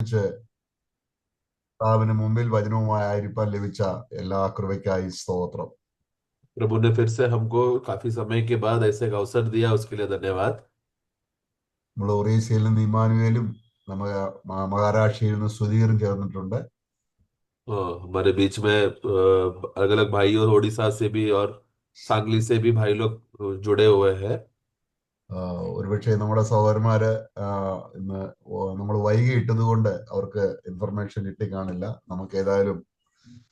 ഒരുമിച്ച് കർത്താവിന് മുമ്പിൽ വചനവുമായി ആയിരിക്കാൻ ലഭിച്ച എല്ലാ കൃപയ്ക്കായി സ്തോത്രം. प्रभु ने फिर से हमको काफी समय के बाद ऐसे एक अवसर दिया, उसके लिए धन्यवाद। നമ്മൾ ഒറീസയിൽ നിന്ന് ഇമ്മാനുവേലും നമ്മ മഹാരാഷ്ട്രയിൽ നിന്ന് സുധീറും ചേർന്നിട്ടുണ്ട്. हमारे बीच में अलग अलग भाइयों, उड़ीसा से भी और सांगली से भी भाई लोग जुड़े हुए हैं। ഒരുപക്ഷെ നമ്മുടെ സഹോദരന്മാര് ഇന്ന് നമ്മൾ വൈകി ഇട്ടത് കൊണ്ട് അവർക്ക് ഇൻഫർമേഷൻ കിട്ടിക്കാണില്ല. നമുക്ക് ഏതായാലും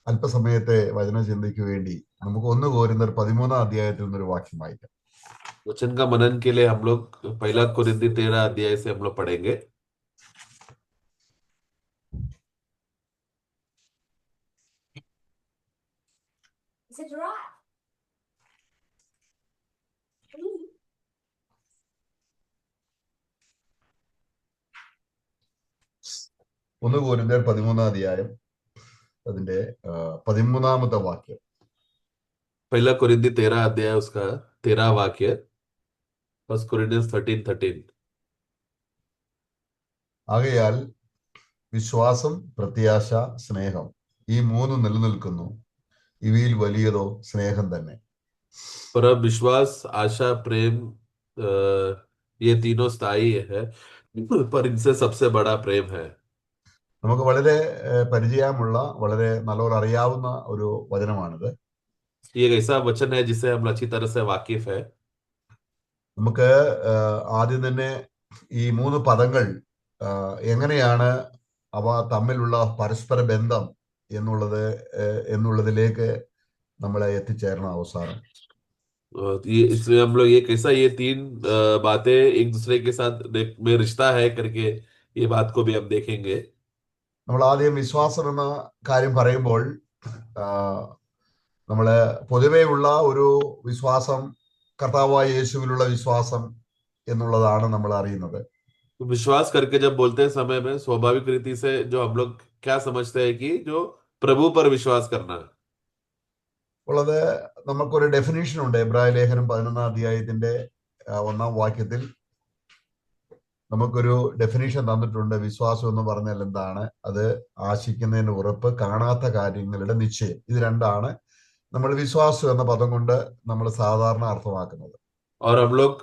അല്പസമയത്തെ വചനചിന്തയ്ക്ക് വേണ്ടി നമുക്ക് 1 കോരിന്ത്യർ 13 അധ്യായത്തിൽ നിന്നൊരു വാക്യം വായിക്കാം. वचन का मनन के लिए हम लोग पहला कुरिन्ती 13 अध्याय से हम लोग पढ़ेंगे। Is it dry? 1 കോരിന്ത്യർ 13 അധ്യായം അതിന്റെ 13 വാക്യം. पहला कुरिन्ती 13 अध्याय, उसका 13 वाक्य, फर्स्ट कुरिन्थियंस 13:13। ആകയാൽ വിശ്വാസം, പ്രത്യാശ, സ്നേഹം ഈ 3 നിലനിൽക്കുന്നു, ഇവയിൽ വലിയതോ സ്നേഹം തന്നെ. पर अब विश्वास, आशा, प्रेम, ये तीनों स्थायी है, पर इनसे सबसे बड़ा प्रेम है। നമുക്ക് വളരെ പരിചയമുള്ള, വളരെ നല്ലപോലെ അറിയാവുന്ന ഒരു വചനമാണിത്. ये एक ऐसा वचन है जिसे हम अच्छी तरह से वाकिफ है। നമുക്ക് ആദ്യം തന്നെ ഈ 3 പദങ്ങൾ എങ്ങനെയാണ് അവ തമ്മിലുള്ള പരസ്പര ബന്ധം എന്നുള്ളതിലേക്ക് നമ്മളെ എത്തിച്ചേരണം അവസാനം. ये इसमें हम लोग ये कैसा, ये तीन बातें एक दूसरे के साथ में रिश्ता है करके ये बात को भी हम देखेंगे। നമ്മൾ ആദ്യം വിശ്വാസം എന്ന കാര്യം പറയുമ്പോൾ നമ്മള് പൊതുവേ ഉള്ള ഒരു വിശ്വാസം കർത്താവായ യേശുവിലുള്ള വിശ്വാസം എന്നുള്ളതാണ് നമ്മൾ അറിയുന്നത്. तो विश्वास करके जब बोलते हैं समय में स्वाभाविक रीति से जो हम लोग क्या समझते हैं कि जो प्रभु पर विश्वास करना है। അപ്പോൾ അത് നമുക്കൊരു ഡെഫിനേഷൻ ഉണ്ട്. എബ്രായ ലേഖനം 11 അധ്യായത്തിന്റെ 1 വാക്യത്തിൽ നമുക്കൊരു ഡെഫിനേഷൻ തന്നിട്ടുണ്ട്. വിശ്വാസം എന്ന് പറഞ്ഞാൽ എന്താണ്? അത് ആശിക്കുന്നതിന് ഉറപ്പ്, കാണാത്ത കാര്യങ്ങളുടെ നിശ്ചയം. ഇത് രണ്ടാണ് നമ്മൾ വിശ്വാസം എന്ന പദം കൊണ്ട് നമ്മൾ സാധാരണ അർത്ഥമാക്കുന്നത്. और हम लोग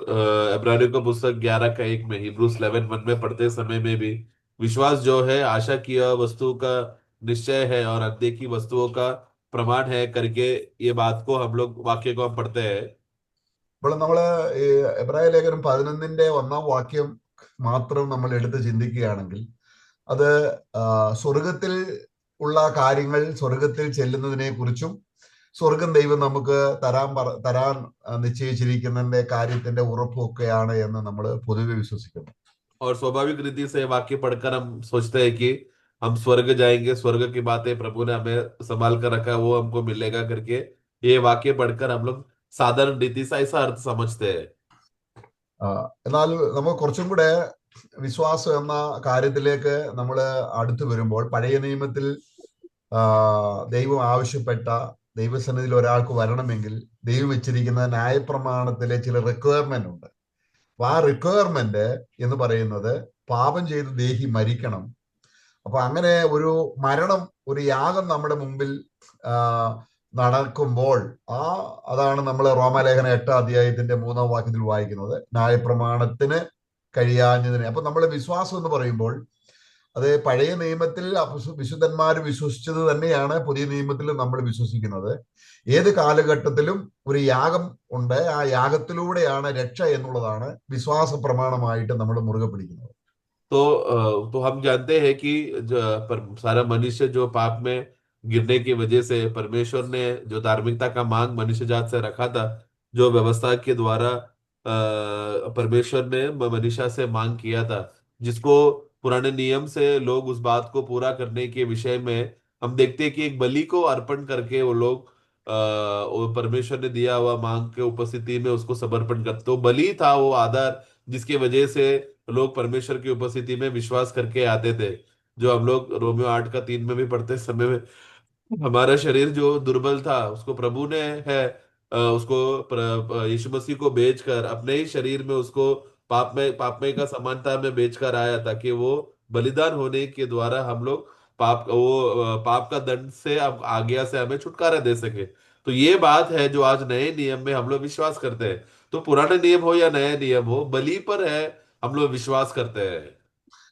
इब्रानियों का पुस्तक 11:1 में, हिब्रूस 11:1 में पढ़ते समय में भी विश्वास जो है आशा की वस्तु का निश्चय है और अनदेखी वस्तुओं का प्रमाण है करके ये बात को हम लोग वाक्य को हम पढ़ते हैं। ഇപ്പോൾ നമ്മള് ഈ എബ്രായ ലേഖനം 11ന്റെ 1 വാക്യം മാത്രം നമ്മൾ എടുത്ത് ചിന്തിക്കുകയാണെങ്കിൽ അത് സ്വർഗത്തിൽ ഉള്ള കാര്യങ്ങൾ, സ്വർഗത്തിൽ ചെല്ലുന്നതിനെ കുറിച്ചും സ്വർഗം ദൈവം നമുക്ക് തരാൻ നിശ്ചയിച്ചിരിക്കുന്നതിന്റെ കാര്യത്തിന്റെ ഉറപ്പൊക്കെയാണ് എന്ന് നമ്മൾ പൊതുവെ വിശ്വസിക്കുന്നു. और स्वाभाविक रीति से वाक्य पढ़कर हम सोचते हैं कि हम स्वर्ग जाएंगे, स्वर्ग की बातें प्रभु ने हमें संभाल कर रखा है, वो हमको मिलेगा करके ये वाक्य पढ़कर हम लोग साधारण रीति से ऐसा अर्थ समझते हैं। എന്നാൽ നമ്മൾ കുറച്ചും കൂടെ വിശ്വാസം എന്ന കാര്യത്തിലേക്ക് നമ്മൾ അടുത്തു വരുമ്പോൾ പഴയ നിയമത്തിൽ ദൈവം ആവശ്യപ്പെട്ട, ദൈവസന്നിധിയിൽ ഒരാൾക്ക് വരണമെങ്കിൽ ദൈവം വെച്ചിരിക്കുന്ന ന്യായപ്രമാണത്തിലെ ചില റിക്വയർമെന്റ് ഉണ്ട്. അപ്പൊ ആ റിക്വയർമെന്റ് എന്ന് പറയുന്നത് പാപം ചെയ്ത് ദേഹി മരിക്കണം. അപ്പൊ അങ്ങനെ ഒരു മരണം, ഒരു യാഗം നമ്മുടെ മുമ്പിൽ നടക്കുമ്പോൾ അതാണ് നമ്മൾ റോമാലേഖന 8 അധ്യായത്തിന്റെ 3 വാക്യത്തിൽ വായിക്കുന്നത്, ന്യായപ്രമാണത്തിന് കഴിയാഞ്ഞതിനെ. അപ്പൊ നമ്മൾ വിശ്വാസം എന്ന് പറയുമ്പോൾ അത് പഴയ നിയമത്തിൽ വിശുദ്ധന്മാർ വിശ്വസിച്ചത് തന്നെയാണ് പുതിയ നിയമത്തിൽ നമ്മൾ വിശ്വസിക്കുന്നത്. ഏത് കാലഘട്ടത്തിലും ഒരു യാഗം ഉണ്ട്, ആ യാഗത്തിലൂടെയാണ് രക്ഷ എന്നുള്ളതാണ് വിശ്വാസ പ്രമാണമായിട്ട് നമ്മൾ മുറുകെ പിടിക്കുന്നത്. तो हम जानते हैं कि सारा मनुष्य जो पाप में गिरने की वजह से परमेश्वर ने जो धार्मिकता का मांग मनुष्य जात से रखा था, जो व्यवस्था के द्वारा परमेश्वर ने मनुष्य से मांग किया था, जिसको पुराने नियम से लोग उस बात को पूरा करने के विषय में हम देखते हैं कि एक बलि को अर्पण करके वो लोग वो परमेश्वर ने दिया हुआ मांग के उपस्थिति में उसको समर्पण करते। तो बलि था वो आधार जिसकी वजह से लोग परमेश्वर की उपस्थिति में विश्वास करके आते थे। जो हम लोग रोमियो 8:3 में भी पढ़ते समय में, हमारा शरीर जो दुर्बल था उसको प्रभु ने उसको यीशु मसीह को बेचकर अपने ही शरीर में उसको पाप में का समानता में बेचकर आया ताकि वो बलिदान होने के द्वारा हम लोग पाप का दंड से अब आज्ञा से हमें छुटकारा दे सके। तो ये बात है जो आज नए नियम में हम लोग विश्वास करते हैं। तो पुराने नियम हो या नया नियम हो, बलि पर है हम लोग विश्वास करते हैं।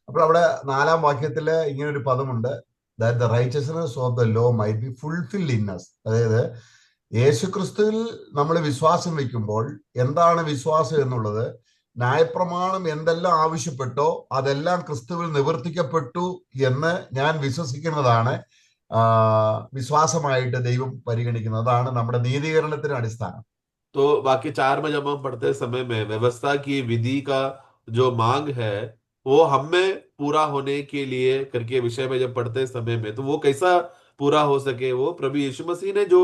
അപ്പോൾ അവിടെ 4-ാം വാക്യത്തില് ഇങ്ങനെ ഒരു പദമുണ്ട്, that the righteousness of the law might be fulfilled in us. അതായത് യേശുക്രിസ്തുവിൽ നമ്മൾ വിശ്വാസം വെക്കുമ്പോൾ എന്താണ് വിശ്വാസം എന്നുള്ളത്, ന്യായപ്രമാണം എന്തെല്ലാം ആവശ്യപ്പെട്ടോ അതെല്ലാം ക്രിസ്തുവിൽ നിവർത്തിക്കപ്പെട്ടു എന്ന് ഞാൻ വിശ്വസിക്കുന്നതാണ് വിശ്വാസമായിട്ട് ദൈവം പരിഗണിക്കുന്നത്. അതാണ് നമ്മുടെ നീതീകരണത്തിന് അടിസ്ഥാനം. तो बाकी 4 में जब हम पढ़ते समय में व्यवस्था की विधि का जो मांग है वो हम में पूरा होने के लिए करके विषय में जब पढ़ते समय में, तो वो कैसा पूरा हो सके, वो प्रभु यीशु मसीह ने जो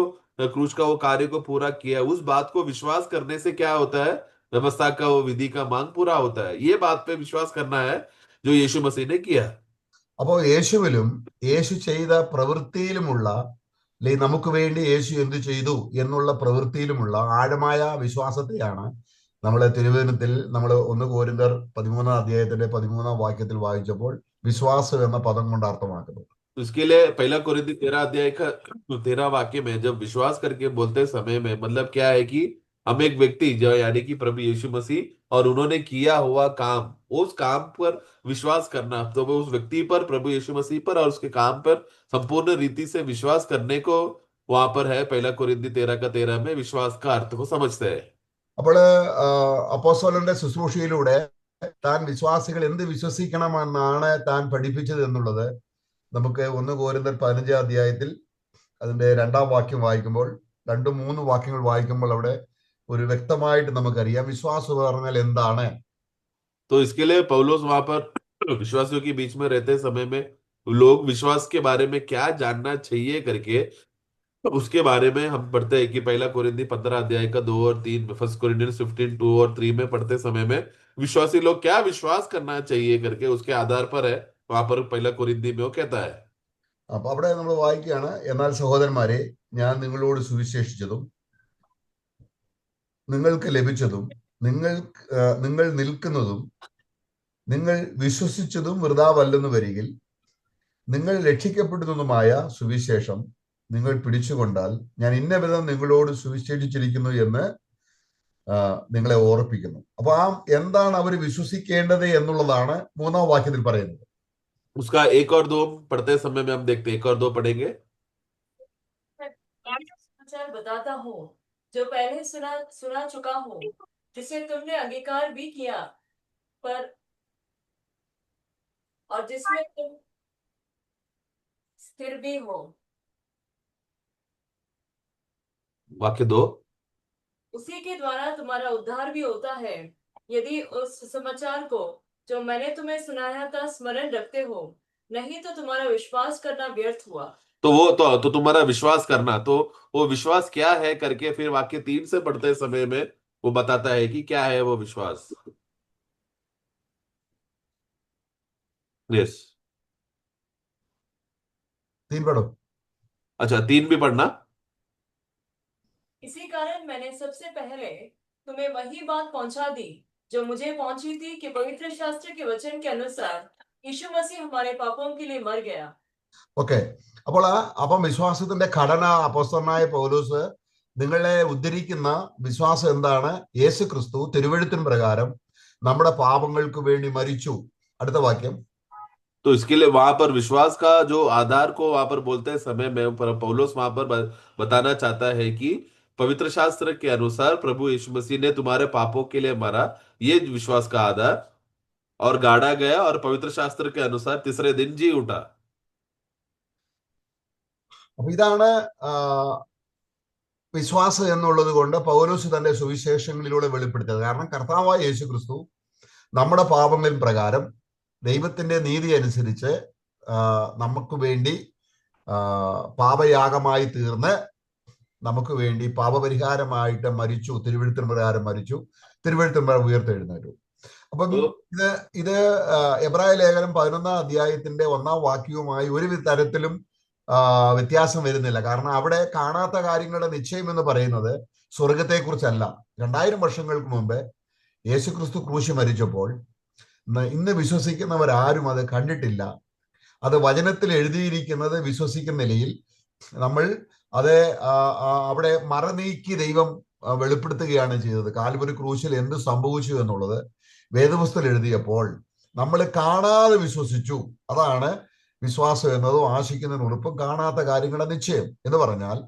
क्रूस का वो कार्य को पूरा किया, उस बात को विश्वास करने से क्या होता है, व्यवस्था का वो विधि का मांग पूरा होता है। ये बात पे विश्वास करना है जो यीशु मसीह ने किया। അപ്പോൾ യേശുവിലും യേശു ചെയ്ത പ്രവൃത്തിയിലുമുള്ള, അല്ലെങ്കിൽ നമുക്ക് വേണ്ടി യേശു എന്ത് ചെയ്തു എന്നുള്ള പ്രവൃത്തിയിലുമുള്ള ആഴമായ വിശ്വാസത്തെയാണ് നമ്മൾ തിരുവചനത്തിൽ നമ്മൾ 1 കൊരിന്ത്യർ 13-ാം അധ്യായത്തിന്റെ 13-ാം വാക്യത്തിൽ വായിച്ചപ്പോൾ വിശ്വാസം എന്ന പദം കൊണ്ട് അർത്ഥമാക്കുന്നത്. तो इसके लिए 1 कोरिन्थी 13 अध्याय का 13 वाक्य में जब विश्वास करके बोलते समय में मतलब क्या है कि हम एक व्यक्ति जो यानी कि प्रभु यीशु मसीह और उन्होंने किया हुआ काम, उस काम पर विश्वास करना, तो वो उस व्यक्ति पर, प्रभु यीशु मसीह पर और उसके काम पर संपूर्ण रीति से विश्वास करने को वहां पर है 1 कोरिन्थी 13 का 13 में विश्वास का अर्थ को समझते हैं। അപ്പോൾ അപ്പോസ്തലന്റെ ശുശ്രൂഷയിലൂടെ താൻ വിശ്വാസികൾ എന്ത് വിശ്വസിക്കണമെന്നാണ് താൻ പഠിപ്പിച്ചത് എന്നുള്ളത് നമുക്ക് 1 കൊരിന്ത്യർ 15-ാം അധ്യായത്തിൽ അതിന്റെ 2-ാം വാക്യം വായിക്കുമ്പോൾ, 2-3 വാക്യങ്ങൾ വായിക്കുമ്പോൾ അവിടെ ഒരു വ്യക്തമായിട്ട് നമുക്കറിയാം വിശ്വാസം പറഞ്ഞാൽ എന്താണ്. तो इसके लिए पौलुस वहां पर विश्वासियों के बीच में रहते समय में लोग विश्वास के बारे में क्या जानना चाहिए करके उसके बारे में हम पढ़ते हैं कि 1 कोरिन्थी 15 अध्याय का 2 और 3 में, 1 कोरिन्थियंस 15 2 और 3 में पढ़ते समय में विश्वासी लोग क्या विश्वास करना चाहिए करके उसके आधार पर है वहां पर 1 कोरिन्थी में वो कहता है। അപ്പൊ അവിടെ നമ്മൾ വായിക്കുകയാണ്, എന്നാൽ സഹോദരന്മാരെ ഞാൻ നിങ്ങളോട് സുവിശേഷിച്ചതും നിങ്ങൾക്ക് ലഭിച്ചതും നിങ്ങൾ നിൽക്കുന്നതും നിങ്ങൾ വിശ്വസിച്ചതും വൃഥാവല്ലെന്ന് വരികിൽ നിങ്ങൾ രക്ഷിക്കപ്പെടുന്നതുമായ സുവിശേഷം നിങ്ങൾ പിടിച്ചുകൊണ്ടാൽ ഞാൻ ഇന്ന വിധം നിങ്ങളോട് സുവിശേഷിച്ചിരിക്കുന്നു എന്ന് നിങ്ങളെ ഓർപ്പിക്കുന്നു. അപ്പൊ എന്താണ് അവർ വിശ്വസിക്കേണ്ടത് എന്നുള്ളതാണ് 3-ാം വാക്യത്തിൽ പറയുന്നത്. उसका 1 और 2 पढ़ते समय में हम देखते 1 और 2 पढ़ेंगे। समाचार बताता हूँ जो पहले सुना चुका हूँ, जिसे तुमने अंगीकार भी किया, पर और जिसमें तुम स्थिर भी हो। वाक्य 2, उसी के द्वारा तुम्हारा उद्धार भी होता है, यदि उस समाचार को जो मैंने तुम्हें सुनाया था स्मरण रखते हो, नहीं तो तुम्हारा विश्वास करना व्यर्थ हुआ। तो वो तो तुम्हारा विश्वास करना, तो वो विश्वास क्या है करके फिर वाक्य 3 से पढ़ते समय में वो बताता है कि क्या है वो विश्वास। यस, 3 पढ़ो। अच्छा 3 भी पढ़ना। इसी कारण मैंने सबसे पहले तुम्हें वही बात पहुंचा दी जो मुझे पहुंची थी कि पवित्र शास्त्र के वचन के अनुसार यीशु मसीह हमारे पापों के लिए मर गया। ഓക്കെ, അപ്പം വിശ്വാസത്തിന്റെ ഘടന അപ്പോസ്തലനായ പൗലോസ് നിങ്ങളെ ഉദ്ധരിക്കുന്ന വിശ്വാസം എന്താണ്? യേശു ക്രിസ്തു തിരുവെഴുത്തിൻ പ്രകാരം നമ്മുടെ പാപങ്ങൾക്ക് വേണ്ടി മരിച്ചു. അടുത്ത വാക്യം. तो इसके लिए वहां पर विश्वास का जो आधार को वहां पर बोलते समय में पौलुस वहां पर बताना चाहता है कि पवित्र शास्त्र के अनुसार प्रभु यीशु मसीह ने तुम्हारे पापों के लिए मरा, ये विश्वास का आधार, और गाड़ा गया और पवित्र शास्त्र के अनुसार तीसरे दिन जी उठा। അപ്പൊ ഇതാണ് വിശ്വാസം എന്നുള്ളത് കൊണ്ട് പൗലോസ് തന്റെ സുവിശേഷങ്ങളിലൂടെ വെളിപ്പെടുത്തിയത്. കാരണം കർത്താവായ യേശു ക്രിസ്തു നമ്മുടെ പാപങ്ങൾ പ്രകാരം ദൈവത്തിന്റെ നീതി അനുസരിച്ച് നമുക്ക് വേണ്ടി പാപയാഗമായി തീർന്ന് നമുക്ക് വേണ്ടി പാപപരിഹാരമായിട്ട് മരിച്ചു, തിരുവെഴുത്തിൻ പ്രകാരം മരിച്ചു, തിരുവെഴുത്തിൻ പ്രകാരം ഉയർത്തെഴുന്നേറ്റു. അപ്പം ഇത് എബ്രായ ലേഖനം 11-ാം അധ്യായത്തിന്റെ 1-ാം വാക്യവുമായി ഒരു തരത്തിലും വ്യത്യാസം വരുന്നില്ല. കാരണം അവിടെ കാണാത്ത കാര്യങ്ങളുടെ നിശ്ചയം എന്ന് പറയുന്നത് സ്വർഗത്തെക്കുറിച്ചല്ല. 2000 വർഷങ്ങൾക്ക് മുമ്പ് യേശുക്രിസ്തു ക്രൂശി മരിച്ചപ്പോൾ ഇന്ന് വിശ്വസിക്കുന്നവരാരും അത് കണ്ടിട്ടില്ല. അത് വചനത്തിൽ എഴുതിയിരിക്കുന്നത് വിശ്വസിക്കുന്ന നിലയിൽ നമ്മൾ അത് അവിടെ മറനീക്കി ദൈവം വെളിപ്പെടുത്തുകയാണ് ചെയ്തത്. കാൽവരി ക്രൂശിൽ എന്ത് സംഭവിച്ചു എന്നുള്ളത് വേദപുസ്തകത്തിൽ എഴുതിയപ്പോൾ നമ്മൾ കാണാതെ വിശ്വസിച്ചു. അതാണ് വിശ്വാസം എന്നതും ആശിക്കുന്നതിന് ഉറപ്പും കാണാത്ത കാര്യങ്ങളുടെ നിശ്ചയം എന്ന് പറഞ്ഞാൽ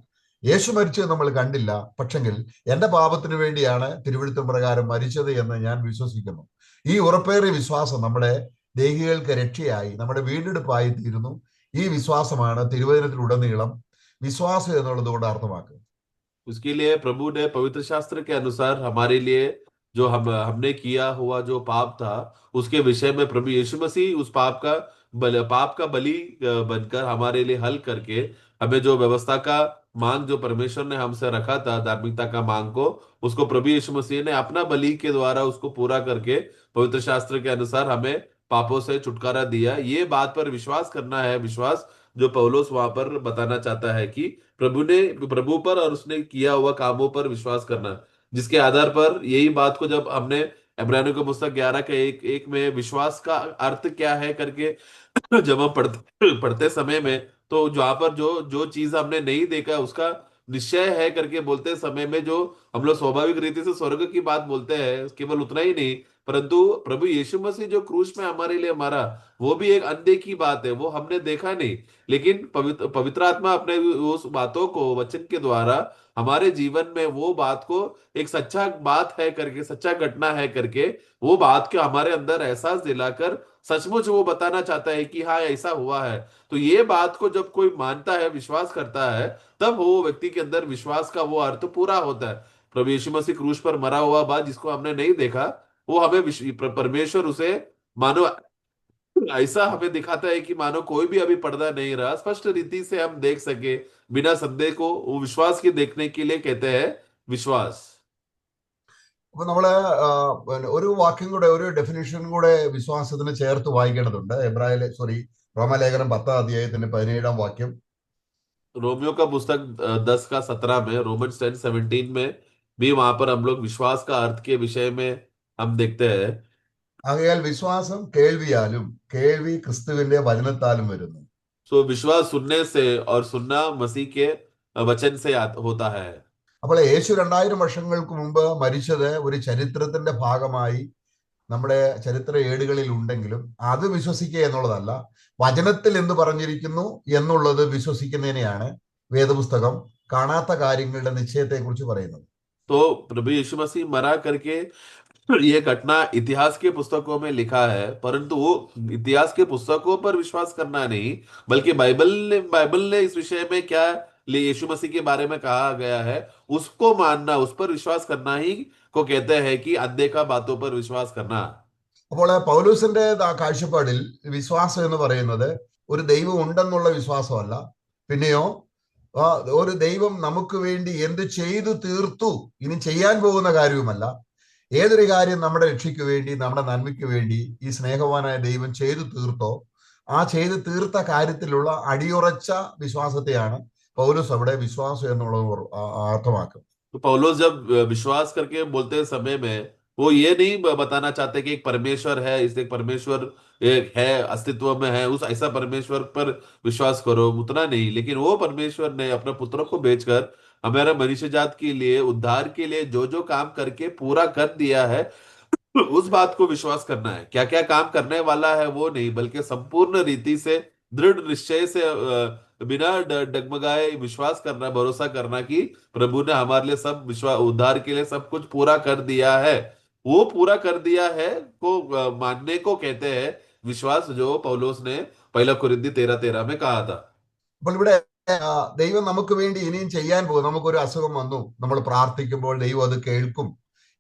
യേശു മരിച്ചത് നമ്മൾ കണ്ടില്ല, പക്ഷെങ്കിൽ എന്റെ പാപത്തിന് വേണ്ടിയാണ് തിരുവെഴുത്തും പ്രകാരം മരിച്ചത് എന്ന് ഞാൻ വിശ്വസിക്കുന്നു. ഈ ഉറപ്പേറിയ വിശ്വാസം നമ്മുടെ ദേഹികൾക്ക് രക്ഷയായി, നമ്മുടെ വീണ്ടെടുപ്പായി തീരുന്നു. ഈ വിശ്വാസമാണ് തിരുവചനത്തിലുടനീളം വിശ്വാസം എന്നുള്ളത് കൊണ്ട് അർത്ഥമാക്കുന്നത്. उसके लिए प्रभु ने पवित्र शास्त्र के अनुसार हमारे लिए जो हमने किया हुआ जो पाप था उसके विषय में प्रभु यीशु मसीह उस पाप का बलि बनकर हमारे लिए हल करके हमें जो व्यवस्था का मांग जो परमेश्वर ने हमसे रखा था, धार्मिकता का मांग को, उसको प्रभु यीशु मसीह ने अपना बलि के द्वारा उसको पूरा करके पवित्र शास्त्र के अनुसार हमें पापों से छुटकारा दिया। ये बात पर विश्वास करना है, विश्वास जो पौलुस वहां पर बताना चाहता है कि प्रभु पर और उसने किया हुआ कामों पर विश्वास करना, जिसके आधार पर यही बात को जब हमने इब्रानियों के पुस्तक 11 के 1 में विश्वास का अर्थ क्या है करके जब हम पढ़ते समय में, तो जहां पर जो जो चीज हमने नहीं देखा उसका निश्चय है करके बोलते समय में जो हम लोग स्वाभाविक रीति से स्वर्ग की बात बोलते हैं, केवल उतना ही नहीं परंतु प्रभु यीशु मसीह जो क्रूस में हमारे लिए मरा, वो भी एक अनदेखी बात है, वो हमने देखा नहीं, लेकिन पवित्र आत्मा अपने उस बातों को वचन के द्वारा हमारे जीवन में वो बात को एक सच्चा बात है करके, सच्चा घटना है करके वो बात के हमारे अंदर एहसास दिलाकर सचमुच वो बताना चाहता है कि हाँ ऐसा हुआ है। तो ये बात को जब कोई मानता है, विश्वास करता है, तब वो व्यक्ति के अंदर विश्वास का वो अर्थ पूरा होता है। प्रभु यीशु मसीह क्रूस पर मरा हुआ बात जिसको हमने नहीं देखा, वो हमें परमेश्वर उसे मानो ऐसा हमें दिखाता है कि मानो कोई भी अभी पर्दा नहीं रहा, स्पष्ट रीति से हम देख सके बिना संदेह को, वो विश्वास के देखने के लिए कहते हैं विश्वास। അപ്പൊ നമ്മള് ഒരു വാക്യം കൂടെ, ഒരു ഡെഫിനിഷൻ കൂടെ വിശ്വാസത്തിന് ചേർത്ത് വായിക്കേണ്ടതുണ്ട്. റോമാലേഖനം 10 അധ്യായത്തിന്റെ 17 വാക്യം. रोमियो का पुस्तक 10 का 17 में, रोमन्स 10:17 में भी वहां पर हम लोग विश्वास का अर्थ के विषय में हम देखते हैं। ആകയാൽ വിശ്വാസം കേൾവിയാലും കേൾവി ക്രിസ്തുവിന്റെ വചനത്താലും വരുന്നു. सो विश्वास सुनने से और सुनना मसीह के वचन से होता है। അപ്പോൾ യേശു 2000 വർഷങ്ങൾക്ക് മുമ്പ് മരിച്ചത് ഒരു ചരിത്രത്തിന്റെ ഭാഗമായി നമ്മുടെ ചരിത്ര ഏടുകളിൽ ഉണ്ടെങ്കിലും അത് വിശ്വസിക്കുക എന്നുള്ളതല്ല, വചനത്തിൽ എന്ത് പറഞ്ഞിരിക്കുന്നു എന്നുള്ളത് വിശ്വസിക്കുന്നതിനെയാണ് വേദപുസ്തകം കാണാത്ത കാര്യങ്ങളുടെ നിശ്ചയത്തെ കുറിച്ച് പറയുന്നത്. तो प्रभु यीशु मसीह मरा करके ये घटना इतिहास के पुस्तकों में लिखा है, परंतु वो इतिहास के पुस्तकों पर विश्वास करना नहीं, बल्कि बाइबल ने इस विषय में क्या यीशु मसीह के बारे में कहा गया है उसको मानना, उस पर विश्वास करना ही को कहते हैं कि अनदेखा बातों पर विश्वास करना। അപ്പോൾ പൗലോസിന്റെ കാഴ്ചപ്പാടിൽ വിശ്വാസം എന്ന് പറയുന്നത് ഒരു ദൈവം ഉണ്ടെന്നുള്ള വിശ്വാസമല്ല, പിന്നെയോ ഒരു ദൈവം നമുക്ക് വേണ്ടി എന്ത് ചെയ്തു തീർത്തു, ഇനി ചെയ്യാൻ പോകുന്ന കാര്യവുമല്ല. ഏതൊരു കാര്യം നമ്മുടെ രക്ഷയ്ക്ക് വേണ്ടി, നമ്മുടെ നന്മയ്ക്ക് വേണ്ടി ഈ സ്നേഹവാനായ ദൈവം ചെയ്തു തീർത്തോ, ആ ചെയ്തു തീർത്ത കാര്യത്തിലുള്ള അടിയുറച്ച വിശ്വാസത്തെയാണ് പൗലോസ് അവിടെ വിശ്വാസം എന്നുള്ളത് അർത്ഥമാക്കും. तो पौलुस जब विश्वास करके बोलते समय में वो ये नहीं बताना चाहते कि एक परमेश्वर है, इसलिए परमेश्वर एक है, अस्तित्व में है, उस ऐसा परमेश्वर पर विश्वास करो, उतना नहीं, लेकिन वो परमेश्वर ने अपने पुत्र को भेजकर हमारे मनुष्य जात के लिए, उद्धार के लिए जो जो काम करके पूरा कर दिया है उस बात को विश्वास करना है। क्या क्या काम करने वाला है वो नहीं, बल्कि संपूर्ण रीति से दृढ़ निश्चय से बिना डगमगाए विश्वास करना, भरोसा करना कि प्रभु ने हमारे लिए सब विश्वास, उद्धार के लिए सब कुछ पूरा कर दिया है। वो पूरा कर दिया है को मानने को कहते हैं विश्वास, जो पौलुस ने 1 कुरिन्थी 13:13 में कहा था। അപ്പോൾ ഇവിടെ ദൈവം നമുക്ക് വേണ്ടി ഇനിയും ചെയ്യാൻ പോകും. നമുക്കൊരു അസുഖം വന്നു, നമ്മൾ പ്രാർത്ഥിക്കുമ്പോൾ ദൈവം അത് കേൾക്കും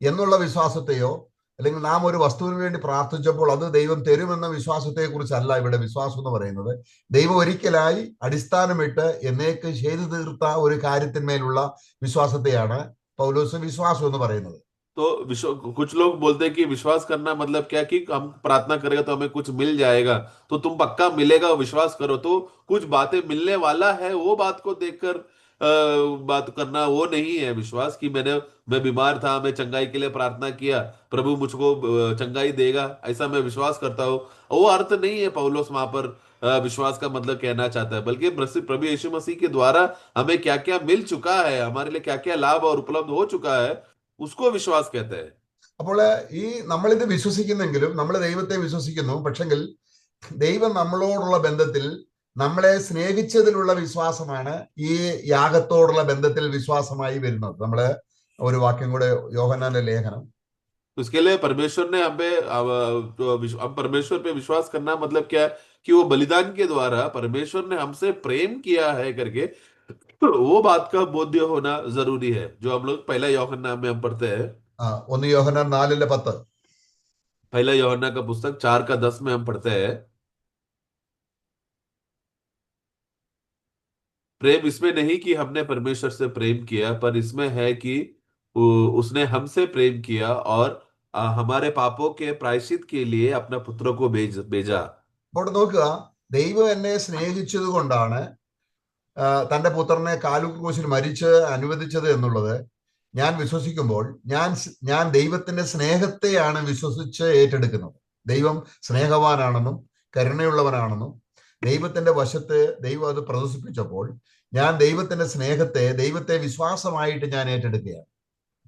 എന്നുള്ള വിശ്വാസത്തെയോ, അല്ലെങ്കിൽ നാം ഒരു വസ്തുവിന് വേണ്ടി പ്രാർത്ഥിച്ചപ്പോൾ അത് ദൈവം തരുമെന്ന വിശ്വാസത്തെ കുറിച്ചല്ല ഇവിടെ വിശ്വാസം എന്ന് പറയുന്നത്. ദൈവം ഒരിക്കലായി അടിസ്ഥാനമിട്ട് എന്നേക്ക് ചെയ്തു തീർത്ത ഒരു കാര്യത്തിന്മേലുള്ള വിശ്വാസത്തെയാണ് പൗലോസ് വിശ്വാസം എന്ന് പറയുന്നത്. तो कुछ लोग बोलते हैं कि विश्वास करना मतलब क्या कि हम प्रार्थना करेगा तो हमें कुछ मिल जाएगा, तो तुम पक्का मिलेगा विश्वास करो, तो कुछ बातें मिलने वाला है वो बात को देखकर बात करना वो नहीं है विश्वास, कि मैंने मैं बीमार था, मैं चंगाई के लिए प्रार्थना किया, प्रभु मुझको चंगाई देगा, ऐसा मैं विश्वास करता हूँ। वो अर्थ नहीं है पौलुस वहां पर विश्वास का मतलब कहना चाहता है, बल्कि प्रभु यीशु मसीह के द्वारा हमें क्या क्या मिल चुका है, हमारे लिए क्या क्या लाभ और उपलब्ध हो चुका है, उसको विश्वास कहते हैं। അപ്പോൾ ഈ നമ്മളിത് വിശ്വസിക്കുന്നെങ്കിലും നമ്മൾ ദൈവത്തെ വിശ്വസിക്കുന്നു, പക്ഷെങ്കിൽ ദൈവം നമ്മളോടുള്ള ബന്ധത്തിൽ നമ്മളെ സ്നേഹിച്ചതിലുള്ള വിശ്വാസമാണ് ഈ യാഗത്തോടുള്ള ബന്ധത്തിൽ വിശ്വാസമായി വരുന്നത്. നമ്മള് ഒരു വാക്യം കൂടെ, യോഹന്നാന്റെ ലേഖനം उसके लिए परमेश्वर ने हमें हम परमेश्वर पे विश्वास करना मतलब क्या है कि वो बलिदान के द्वारा परमेश्वर ने हमसे प्रेम किया है करके वो बात का बोध्य होना जरूरी है, जो हम लोग पहला यूहन्ना में हम पढ़ते हैं। 1 യോഹന്നാൻ 4:10. पहला यूहन्ना का पुस्तक 4:10 में हम पढ़ते हैं, प्रेम इसमें नहीं कि हमने परमेश्वर से प्रेम किया, पर इसमें है कि उसने हमसे प्रेम किया और हमारे पापों के प्रायश्चित के लिए अपना पुत्र को भेजा। അപ്പോൾ നോക്കുക, ദൈവം എന്നെ സ്നേഹിച്ചത് കൊണ്ടാണ് തന്റെ പുത്രനെ കാലുക്രൂശിൽ മരിച്ച് അനുവദിച്ചത് എന്നുള്ളത് ഞാൻ വിശ്വസിക്കുമ്പോൾ ഞാൻ ദൈവത്തിന്റെ സ്നേഹത്തെയാണ് വിശ്വസിച്ച് ഏറ്റെടുക്കുന്നത്. ദൈവം സ്നേഹവാനാണെന്നും കരുണയുള്ളവനാണെന്നും ദൈവത്തിന്റെ വശത്ത് ദൈവം അത് പ്രദർശിപ്പിച്ചപ്പോൾ ഞാൻ ദൈവത്തിന്റെ സ്നേഹത്തെ, ദൈവത്തെ വിശ്വാസമായിട്ട് ഞാൻ ഏറ്റെടുക്കുകയാണ്.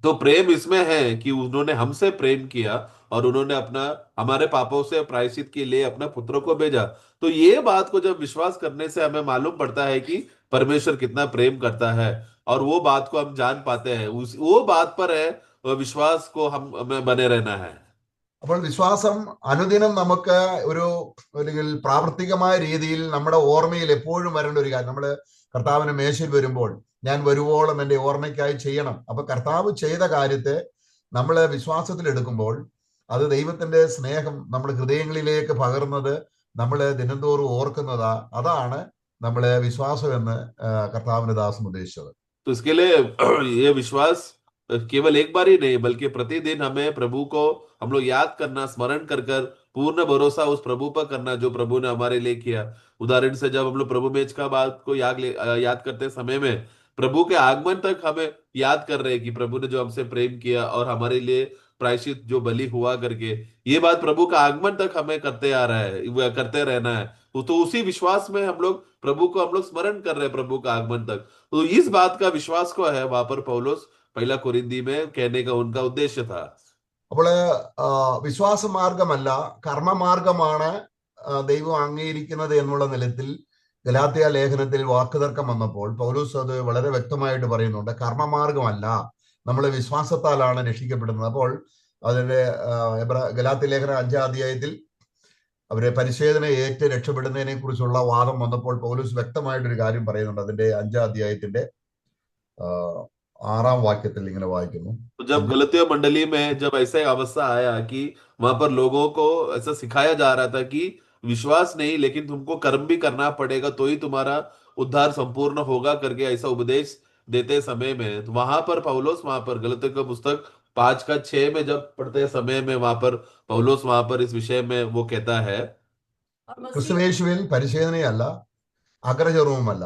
तो प्रेम इसमें है कि उन्होंने हमसे प्रेम किया और उन्होंने अपना हमारे पापों से प्रायश्चित के लिए अपना पुत्र को भेजा। तो ये बात को जब विश्वास करने से हमें मालूम पड़ता है कि परमेश्वर कितना प्रेम करता है, और वो बात को हम जान पाते हैं, उस वो बात पर है विश्वास को हमें बने रहना है। അപ്പോൾ വിശ്വാസം അനുദിനം നമുക്ക് ഒരു അല്ലെങ്കിൽ പ്രാവർത്തികമായ രീതിയിൽ നമ്മുടെ ഓർമ്മയിൽ എപ്പോഴും വരേണ്ട ഒരു കാര്യം. നമ്മൾ കർത്താവിന് മേശയിൽ വരുമ്പോൾ ഞാൻ വരുവോളം എൻ്റെ ഓർമ്മയ്ക്കായി ചെയ്യണം. അപ്പൊ കർത്താവ് ചെയ്ത കാര്യത്തെ നമ്മൾ വിശ്വാസത്തിൽ എടുക്കുമ്പോൾ അത് ദൈവത്തിന്റെ സ്നേഹം നമ്മുടെ ഹൃദയങ്ങളിലേക്ക് പകർന്നത് നമ്മൾ ദിനംതോറും ഓർക്കുന്നതാ. അതാണ് നമ്മളെ വിശ്വാസം എന്ന് കർത്താവിന്റെ ദാസൻ ഉദ്ദേശിച്ചത്. तो इसके लिए ये विश्वास केवल एक बार ही नहीं, बल्कि प्रतिदिन हमें प्रभु को हम लोग याद करना, स्मरण कर कर पूर्ण भरोसा उस प्रभु पर करना जो प्रभु ने हमारे लिए किया। उदाहरण से जब हम लोग प्रभु मेज का बात को याद करते समय में प्रभु के आगमन तक हमें याद कर रहे हैं कि प्रभु ने जो हमसे प्रेम किया और हमारे लिए प्रायश्चित जो बलि हुआ करके, ये बात प्रभु का आगमन तक हमें करते आ रहा है, करते रहना है। तो उसी विश्वास में हम लोग प्रभु को हम लोग स्मरण कर रहे हैं प्रभु का आगमन तक। तो इस बात का विश्वास को है वहां पर पौलुस पहला कोरिन्थी में कहने का उनका उद्देश्य था। അപ്പോൾ വിശ്വാസ മാർഗമല്ല, കർമ്മമാർഗമാണ് ദൈവം അംഗീകരിക്കുന്നത് എന്നുള്ള നിലത്തിൽ ഗലാത്യ ലേഖനത്തിൽ വാക്കുതർക്കം വന്നപ്പോൾ പൗലോസ് അത് വളരെ വ്യക്തമായിട്ട് പറയുന്നുണ്ട്. കർമ്മമാർഗമല്ല, നമ്മൾ വിശ്വാസത്താലാണ് രക്ഷിക്കപ്പെടുന്നത്. അപ്പോൾ അതിന്റെ ഗലാത്യ ലേഖനം 5-ാം അധ്യായത്തിൽ അവരെ പരിച്ഛേദന ഏറ്റ് രക്ഷപ്പെടുന്നതിനെ കുറിച്ചുള്ള വാദം വന്നപ്പോൾ പൗലോസ് വ്യക്തമായിട്ടൊരു കാര്യം പറയുന്നുണ്ട്. അതിന്റെ 5-ാം അധ്യായത്തിന്റെ 6-ാം വാക്യത്തിൽ ഇങ്ങനെ വായിക്കുന്നു. तो जब गलतियों मंडली में जब ऐसा अवस्था आया कि वहां पर लोगों को ऐसा सिखाया जा रहा था कि विश्वास नहीं लेकिन तुमको कर्म भी करना पड़ेगा तो ही तुम्हारा उद्धार संपूर्ण होगा करके ऐसा उपदेश देते समय में, तो वहां पर पौलुस वहां पर गलतियों का पुस्तक 5:6 में जब पढ़ते समय में वहां पर पौलुस वहां पर इस विषय में वो कहता है, और मसीह ക്രിസ്തുവേശുവിൽ പരിച്ഛേദനയല്ല, അഗ്രചർവവുമല്ല,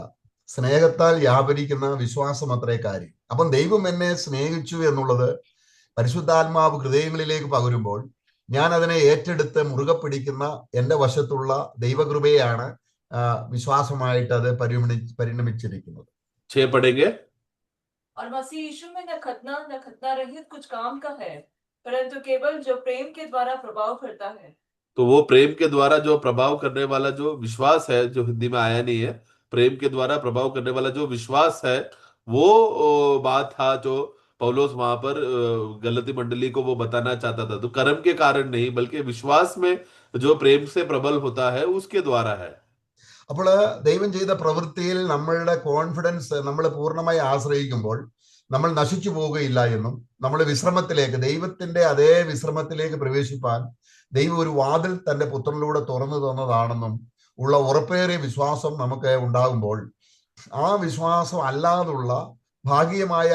സ്നേഹത്താൽ വ്യാപരിക്കുന്ന വിശ്വാസം അത്രേ കാര്യം. അപ്പം ദൈവം എന്നെ സ്നേഹിച്ചു എന്നുള്ളത് പരിശുദ്ധാത്മാവ് ഹൃദയങ്ങളിലേക്ക് പകരുമ്പോൾ ഞാൻ അതിനെ ഏറ്റെടുത്ത് മുറുകെ പിടിക്കുന്ന എൻ്റെ വശത്തുള്ള ദൈവകൃപയാണ് വിശ്വാസമായിട്ട് അത് പരിണമിച്ചിരിക്കുന്നത്. 6 पढ़ेंगे। और मसीह यीशु में न खतना रहित कुछ काम का है, परंतु केवल जो प्रेम के द्वारा प्रभाव करता है। तो वो प्रेम के द्वारा जो प्रभाव करने वाला जो विश्वास है, जो हिंदी में आया नहीं है, प्रेम के द्वारा प्रभाव करने वाला जो विश्वास है, वो बात था जो पौलुस वहां पर गलती मंडली को वो बताना चाहता था। तो कर्म के कारण नहीं बल्कि विश्वास में जो प्रेम से प्रबल होता है उसके द्वारा है। അപ്പോൾ ദൈവം ചെയ്ത പ്രവൃത്തിയിൽ നമ്മളുടെ കോൺഫിഡൻസ് നമ്മൾ പൂർണ്ണമായി ആശ്രയിക്കുമ്പോൾ നമ്മൾ നശിച്ചു പോവുകയില്ല എന്നും നമ്മൾ വിശ്രമത്തിലേക്ക്, ദൈവത്തിന്റെ അതേ വിശ്രമത്തിലേക്ക് പ്രവേശിപ്പാൻ ദൈവം ഒരു വാതിൽ തന്റെ പുത്രനിലൂടെ തുറന്നു തന്നതാണെന്നും ഉള്ള ഉറപ്പേറിയ വിശ്വാസം നമുക്ക് ഉണ്ടാകുമ്പോൾ ആ വിശ്വാസം അല്ലാതുള്ള ഭാഗികമായ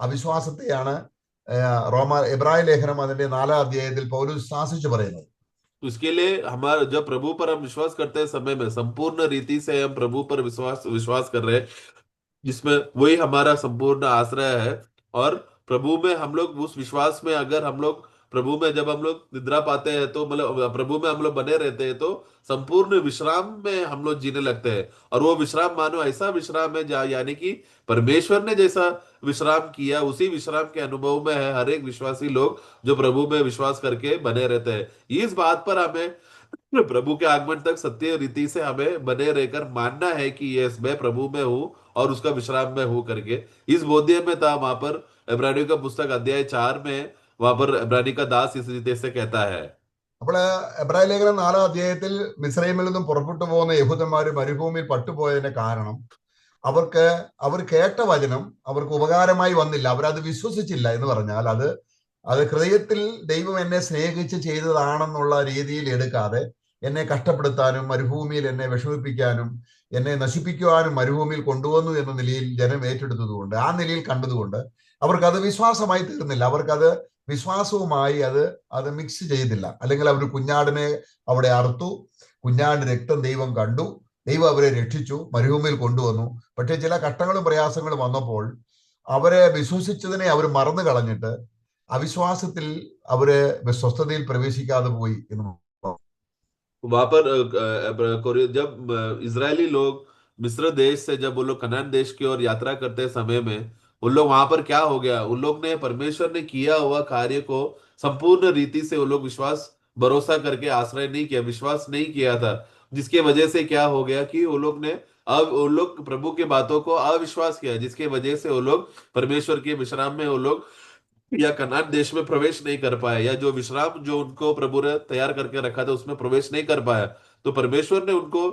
അവിശ്വാസത്തെയാണ് എബ്രായ ലേഖനം അതിന്റെ 4-ാം അധ്യായത്തിൽ പൗലോസ് ശാസിച്ചു പറയുന്നത്. तो इसके लिए हमारा जब प्रभु पर हम विश्वास करते हैं समय में संपूर्ण रीति से हम प्रभु पर विश्वास कर रहे हैं, जिसमें वही हमारा संपूर्ण आश्रय है, और प्रभु में हम लोग उस विश्वास में, अगर हम लोग प्रभु में जब हम लोग निद्रा पाते हैं तो मतलब प्रभु में हम लोग बने रहते हैं तो संपूर्ण विश्राम में हम लोग जीने लगते हैं। और वो विश्राम मानो ऐसा विश्राम है जहाँ, यानी कि परमेश्वर ने जैसा विश्राम किया उसी विश्राम के अनुभव में है हर एक विश्वासी लोग जो प्रभु में विश्वास करके बने रहते हैं। इस बात पर हमें प्रभु के आगमन तक सत्य रीति से हमें बने रहकर मानना है कि यस, मैं प्रभु में हूँ और उसका विश्राम में हूँ करके इस बोध्य में था। वहां पर इब्रानियों का पुस्तक अध्याय 4 में वहां पर इब्रानी का दास इस रीति से कहता है। അപ്പോൾ എബ്രായ ലേഖനം 4-ാം അധ്യായത്തിൽ മിസ്രൈമിൽ നിന്നും പുറപ്പെട്ടു പോകുന്ന യഹൂദന്മാർ മരുഭൂമിയിൽ പട്ടുപോയതിന്റെ കാരണം അവർ കേട്ട വചനം അവർക്ക് ഉപകാരമായി വന്നില്ല, അവരത് വിശ്വസിച്ചില്ല. എന്ന് പറഞ്ഞാൽ അത് ഹൃദയത്തിൽ ദൈവം എന്നെ സ്നേഹിച്ച് ചെയ്തതാണെന്നുള്ള രീതിയിൽ എടുക്കാതെ എന്നെ കഷ്ടപ്പെടുത്താനും മരുഭൂമിയിൽ എന്നെ വിഷമിപ്പിക്കാനും എന്നെ നശിപ്പിക്കുവാനും മരുഭൂമിയിൽ കൊണ്ടുവന്നു എന്ന നിലയിൽ ജനം ഏറ്റെടുത്തതുകൊണ്ട്, ആ നിലയിൽ കണ്ടതുകൊണ്ട് അവർക്കത് വിശ്വാസമായി തീർന്നില്ല. അവർക്കത് വിശ്വാസവുമായി അത് മിക്സ് ചെയ്തില്ല. അല്ലെങ്കിൽ അവർ കുഞ്ഞാടിനെ അവിടെ അറുത്തു, കുഞ്ഞാടിന്റെ രക്തം ദൈവം കണ്ടു, ദൈവം അവരെ രക്ഷിച്ചു, മരുഭൂമിയിൽ കൊണ്ടുവന്നു. പക്ഷെ ചില കഷ്ടങ്ങളും പ്രയാസങ്ങളും വന്നപ്പോൾ അവരെ വിശ്വസിച്ചതിനെ അവർ മറന്നു കളഞ്ഞിട്ട് അവിശ്വാസത്തിൽ അവര് സ്വസ്ഥതയിൽ പ്രവേശിക്കാതെ പോയി എന്ന്. वहां पर जब इजरायली लोग मिस्र देश से जब वो लोग कनान देश की ओर यात्रा करते समय में उन लोग वहां पर क्या हो गया, उन लोग ने परमेश्वर ने किया हुआ कार्य को संपूर्ण रीति से वो लोग विश्वास भरोसा करके आश्रय नहीं किया, विश्वास नहीं किया था। जिसके वजह से क्या हो गया कि वो लोग ने अब वो लोग प्रभु की बातों को अविश्वास किया, जिसके वजह से वो लोग परमेश्वर के विश्राम में वो लोग या कनान देश में प्रवेश नहीं कर पाए, या जो विश्राम जो उनको प्रभु ने तैयार करके रखा था उसमें प्रवेश नहीं कर पाया। तो परमेश्वर ने उनको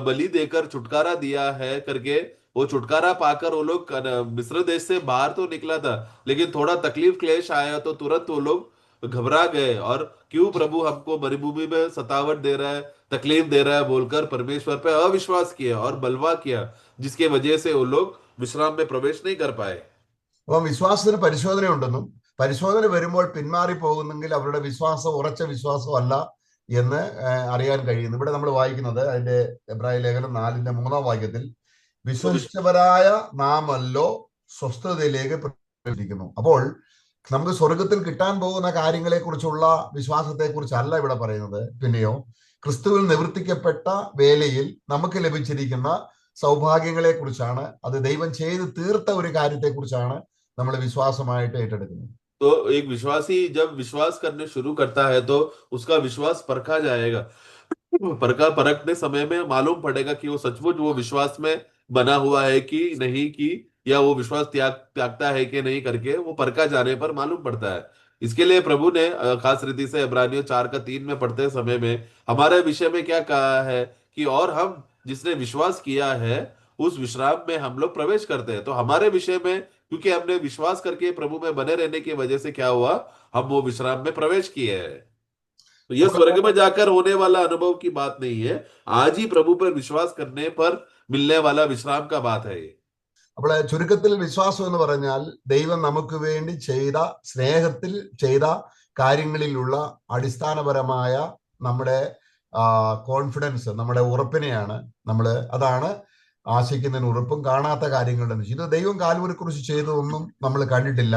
बलि देकर छुटकारा दिया है करके वो छुटकारा पाकर वो लोग मिस्र देश से बाहर तो निकला था, लेकिन थोड़ा तकलीफ क्लेश आया तो तुरंत वो लोग घबरा गए और क्यों प्रभु हमको मरुभूमि में सतावट दे रहा है, तकलीफ दे रहा है बोलकर परमेश्वर पे अविश्वास किया और बलवा किया, जिसके वजह से वो लोग विश्राम में प्रवेश नहीं कर पाए। അപ്പം വിശ്വാസത്തിന് പരിശോധന ഉണ്ടെന്നും പരിശോധന വരുമ്പോൾ പിന്മാറി പോകുന്നെങ്കിൽ അവരുടെ വിശ്വാസം ഉറച്ച വിശ്വാസമല്ല എന്ന് അറിയാൻ കഴിയുന്നു. ഇവിടെ നമ്മൾ വായിക്കുന്നത് അതിന്റെ എബ്രായ ലേഖനം 4-ാം വാക്യത്തിൽ വിശ്വസിച്ചവരായ നാമല്ലോ സ്വസ്ഥതയിലേക്ക് പ്രവേശിക്കുന്നു. അപ്പോൾ നമുക്ക് സ്വർഗത്തിൽ കിട്ടാൻ പോകുന്ന കാര്യങ്ങളെ കുറിച്ചുള്ള വിശ്വാസത്തെ കുറിച്ചല്ല ഇവിടെ പറയുന്നത്. പിന്നെയോ ക്രിസ്തുവിൽ നിവർത്തിക്കപ്പെട്ട വേലയിൽ നമുക്ക് ലഭിച്ചിരിക്കുന്ന സൗഭാഗ്യങ്ങളെ കുറിച്ചാണ്, അത് ദൈവം ചെയ്ത് തീർത്ത ഒരു കാര്യത്തെ കുറിച്ചാണ് നമ്മൾ വിശ്വാസമായിട്ട് ഏറ്റെടുക്കുന്നത്. तो एक विश्वासी जब विश्वास करने शुरू करता है तो उसका विश्वास परखा जाएगा। परखने समय में मालूम पड़ेगा कि वो सचमुच वो विश्वास में बना हुआ है कि नहीं, कि या वो विश्वास त्यागता है कि नहीं करके वो परखा जाने पर मालूम पड़ता है। इसके लिए प्रभु ने खास रीति से इब्रानियों 4:3 में पढ़ते समय में हमारे विषय में क्या कहा है कि और हम जिसने विश्वास किया है उस विश्राम में हम लोग प्रवेश करते हैं। तो हमारे विषय में क्योंकि हमने विश्वास करके प्रभु में बने रहने की वजह से क्या हुआ, हम वो विश्राम में प्रवेश किए हैं। तो यह स्वर्ग में जाकर होने वाला अनुभव की बात नहीं है, आज ही प्रभु पर विश्वास करने पर मिलने वाला विश्राम का बात है ये। അപ്പോൾ ചുരുക്കത്തിൽ വിശ്വാസം എന്ന് പറഞ്ഞാൽ ദൈവം നമുക്ക് വേണ്ടി ചെയ്ത സ്നേഹത്തിൽ ചെയ്ത കാര്യങ്ങളിലുള്ള അടിസ്ഥാനപരമായ നമ്മുടെ കോൺഫിഡൻസ്, നമ്മുടെ ഉറപ്പിനെയാണ് അതാണ് ആശിക്കുന്നതിന് ഉറപ്പും കാണാത്ത കാര്യങ്ങളുടെ. ഇത് ദൈവം കാൽവരി കുറിച്ച് ചെയ്തതൊന്നും നമ്മൾ കണ്ടിട്ടില്ല,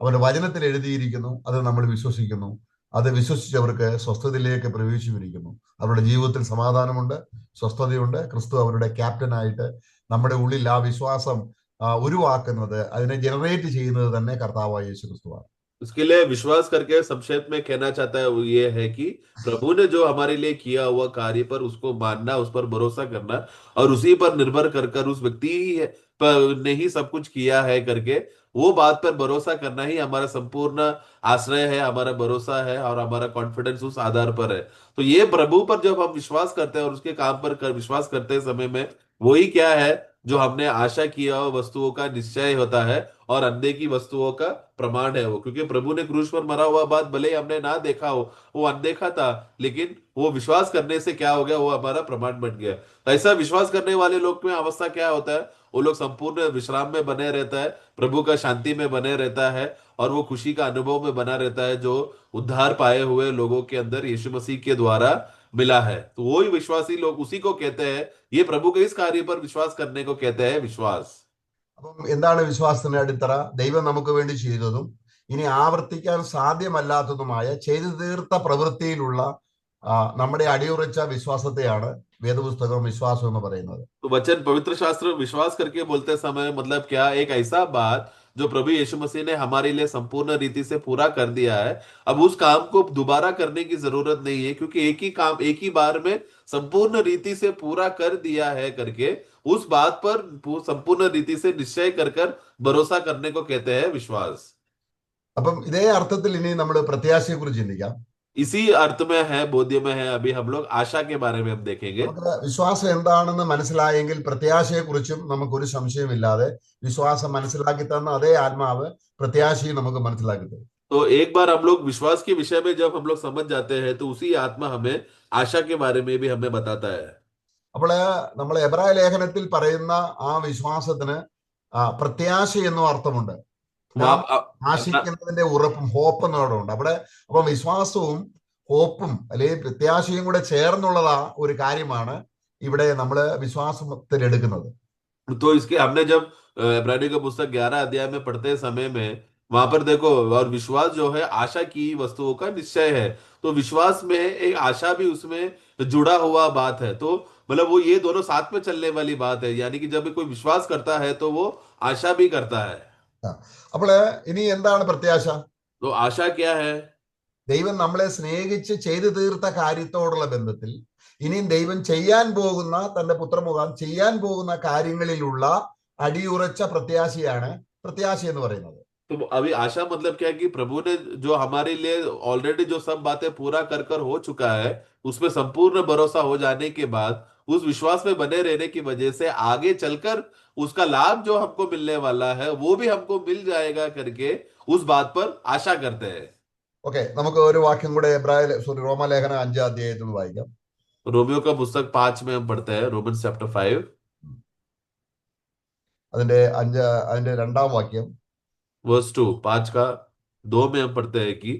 അവന്റെ വചനത്തിൽ എഴുതിയിരിക്കുന്നു, അത് നമ്മൾ വിശ്വസിക്കുന്നു. അത് വിശ്വസിച്ചവർക്ക് സ്വസ്ഥതയിലേക്ക് പ്രവേശിച്ചിരിക്കുന്നു. അവരുടെ ജീവിതത്തിൽ സമാധാനമുണ്ട്, സ്വസ്ഥതയുണ്ട്. ക്രിസ്തു അവരുടെ ക്യാപ്റ്റനായിട്ട് നമ്മുടെ ഉള്ളിൽ ആ വിശ്വാസം ഉരുവാക്കുന്നത്, അതിനെ ജനറേറ്റ് ചെയ്യുന്നത് തന്നെ കർത്താവായ യേശു ക്രിസ്തുവാണ്. उसके लिए विश्वास करके संक्षेप में कहना चाहता है वो ये है कि प्रभु ने जो हमारे लिए किया हुआ कार्य पर उसको मानना, उस पर भरोसा करना और उसी पर निर्भर कर कर उस व्यक्ति पर ने ही सब कुछ किया है करके वो बात पर भरोसा करना ही हमारा संपूर्ण आश्रय है, हमारा भरोसा है और हमारा कॉन्फिडेंस उस आधार पर है। तो ये प्रभु पर जब हम विश्वास करते हैं और उसके काम पर विश्वास करते समय में वही क्या है जो हमने आशा किया हुआ वस्तुओं का निश्चय होता है और अनदेखी वस्तुओं का प्रमाण है वो। क्योंकि प्रभु ने क्रूस पर मरा हुआ बात भले ही हमने ना देखा हो, वो अनदेखा था, लेकिन वो विश्वास करने से क्या हो गया, वो हमारा प्रमाण बन गया। तो ऐसा विश्वास करने वाले लोग में अवस्था क्या होता है, वो लोग संपूर्ण विश्राम में बने रहता है, प्रभु का शांति में बने रहता है और वो खुशी का अनुभव में बना रहता है जो उद्धार पाए हुए लोगों के अंदर यीशु मसीह के द्वारा मिला है। तो वही विश्वासी लोग उसी को कहते हैं, ये प्रभु के इस कार्य पर विश्वास करने को कहते हैं विश्वास। അപ്പം എന്താണ് വിശ്വാസത്തിന്റെ അടിത്തറ? ദൈവം നമുക്ക് വേണ്ടി ചെയ്തതും ഇനി ആവർത്തിക്കാൻ സാധ്യമല്ലാത്തതുമായ ചെയ്തു തീർത്ത പ്രവൃത്തിയിലുള്ള നമ്മുടെ അടിയുറച്ച വിശ്വാസത്തെയാണ് വേദപുസ്തകം വിശ്വാസം എന്ന് പറയുന്നത്. तो वचन पवित्र शास्त्र विश्वास करके बोलते समय मतलब क्या, एक ऐसा बात जो प्रभु यीशु मसीह ने हमारे लिए संपूर्ण रीति से पूरा कर दिया है, अब उस काम को दोबारा करने की जरूरत नहीं है, क्योंकि एक ही काम एक ही बार में संपूर्ण रीति से पूरा कर दिया है करके उस बात पर संपूर्ण रीति से निश्चय कर भरोसा करने को कहते हैं विश्वास। അപ്പം ഇതേ അർത്ഥത്തിൽ ഇനി നമ്മൾ പ്രത്യാശയെ കുറിച്ച് ചിന്തിക്കാം. इसी अर्थ में है, बोध्य में है, अभी हम लोग आशा के बारे में हम देखेंगे। നമുക്ക് വിശ്വാസം എന്താണെന്ന് മനസ്സിലായെങ്കിൽ പ്രത്യാശയെ കുറിച്ചും നമുക്കൊരു സംശയമില്ലാതെ വിശ്വാസം മനസ്സിലാക്കി തന്ന അതേ ആത്മാവ് പ്രത്യാശയും നമുക്ക് മനസ്സിലാക്കി തരും. तो एक बार हम लोग विश्वास के विषय में जब हम लोग समझ जाते हैं तो उसी आत्मा हमें आशा के बारे में भी हमें बताता है। അപ്പോൾ നമ്മൾ എബ്രായ ലേഖനത്തിൽ പറയുന്ന ആ വിശ്വാസത്തിന് പ്രത്യാശ എന്നും അർത്ഥമുണ്ട്. നാം ആശിക്കുന്നതിന്റെ ഉറപ്പും ഹോപ്പ് എന്നോടുണ്ട് അവിടെ. അപ്പൊ വിശ്വാസവും ഹോപ്പും അല്ലെങ്കിൽ പ്രത്യാശയും കൂടെ ചേർന്നുള്ളതാ ഒരു കാര്യമാണ് ഇവിടെ നമ്മൾ വിശ്വാസത്തിൽ എടുക്കുന്നത്. तो इसके हमने जब इब्रानियों का पुस्तक 11 अध्याय में पढ़ते समय में वहां पर देखो, और विश्वास जो है आशा की वस्तुओं का निश्चय है, तो विश्वास में एक आशा भी उसमें जुड़ा हुआ बात है। तो मतलब वो ये दोनों साथ में चलने वाली बात है, यानी कि जब कोई विश्वास करता है तो वो आशा भी करता है। അപ്പോൾ ഇനി എന്താണ് പ്രത്യാശ? तो आशा क्या है? ദൈവം നമ്മളെ സ്നേഹിച്ച് ചെയ്തു തീർത്ത കാര്യത്തോടുള്ള ബന്ധത്തിൽ ഇനിയും ദൈവം ചെയ്യാൻ പോകുന്ന തന്റെ പുത്രമുഖം ചെയ്യാൻ പോകുന്ന കാര്യങ്ങളിലുള്ള അടിയുറച്ച പ്രത്യാശയാണ് പ്രത്യാശ എന്ന് പറയുന്നത്. तो अभी आशा मतलब क्या है कि प्रभु ने जो हमारे लिए ऑलरेडी जो सब बातें पूरा कर हो चुका है, उसमें संपूर्ण भरोसा हो जाने के बाद उस विश्वास में बने रहने की वजह से आगे चलकर उसका लाभ जो हमको मिलने वाला है वो भी हमको मिल जाएगा करके उस बात पर आशा करते हैं। ഓക്കെ, നമുക്ക് ഒരു വാക്യം കൂടെ റോമലേഖനം 5 അധ്യായത്തിൽ വായിക്കാം. रोमियो का पुस्तक 5 में हम पढ़ते हैं, रोमन्स चैप्टर 5 അതിന്റെ 2-ാം വാക്യം. वर्स 2, 5 का 2 में हम पढ़ते हैं कि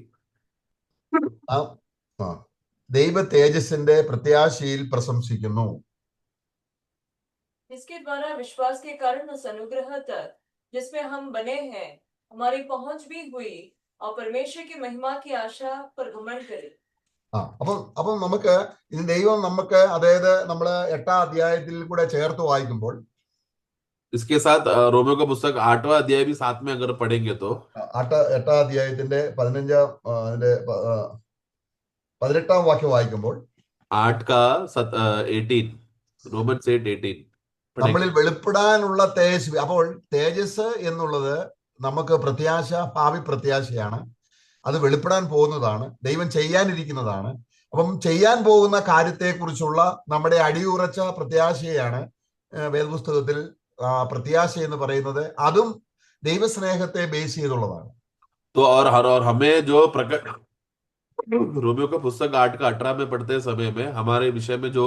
ദൈവ തേജസ്സിന്റെ പ്രത്യാശയിൽ പ്രശംസിക്കുന്നു. इसके द्वारा विश्वास के कारण उस अनुग्रह तक जिसमें हम बने हैं हमारी पहुंच भी हुई और परमेश्वर की महिमा की आशा पर घमंड करें। അപ്പം നമുക്ക് ഇത് ദൈവം നമുക്ക്, അതായത് നമ്മൾ 8-ാം അധ്യായത്തിൽ കൂടെ ചേർത്ത് വായിക്കുമ്പോൾ इसके साथ रोमियो का पुस्तक 8वां अध्याय भी साथ में अगर पढ़ेंगे तो 8-ാം അധ്യായത്തിന്റെ 18-ാം വാക്യം വായിക്കുമ്പോൾ 8 का 18, रोमन्स 8:18 നമ്മളിൽ വെളിപ്പെടാനുള്ള തേജസ്. അപ്പോൾ തേജസ് എന്നുള്ളത് നമുക്ക് പ്രത്യാശ, ഭാവി പ്രത്യാശയാണ്. അത് വെളിപ്പെടാൻ പോകുന്നതാണ്, ദൈവം ചെയ്യാനിരിക്കുന്നതാണ്. അപ്പം ചെയ്യാൻ പോകുന്ന കാര്യത്തെക്കുറിച്ചുള്ള നമ്മുടെ അടിയുറച്ച പ്രത്യാശയാണ് വേദപുസ്തകത്തിൽ പ്രത്യാശ എന്ന് പറയുന്നത്. അതും ദൈവസ്നേഹത്തെ ബേസ് ചെയ്തുള്ളതാണ്. तो और हमें जो प्रकट रोमियो का पुस्तक 8 का 18 में पढ़ते समय में हमारे विषय में जो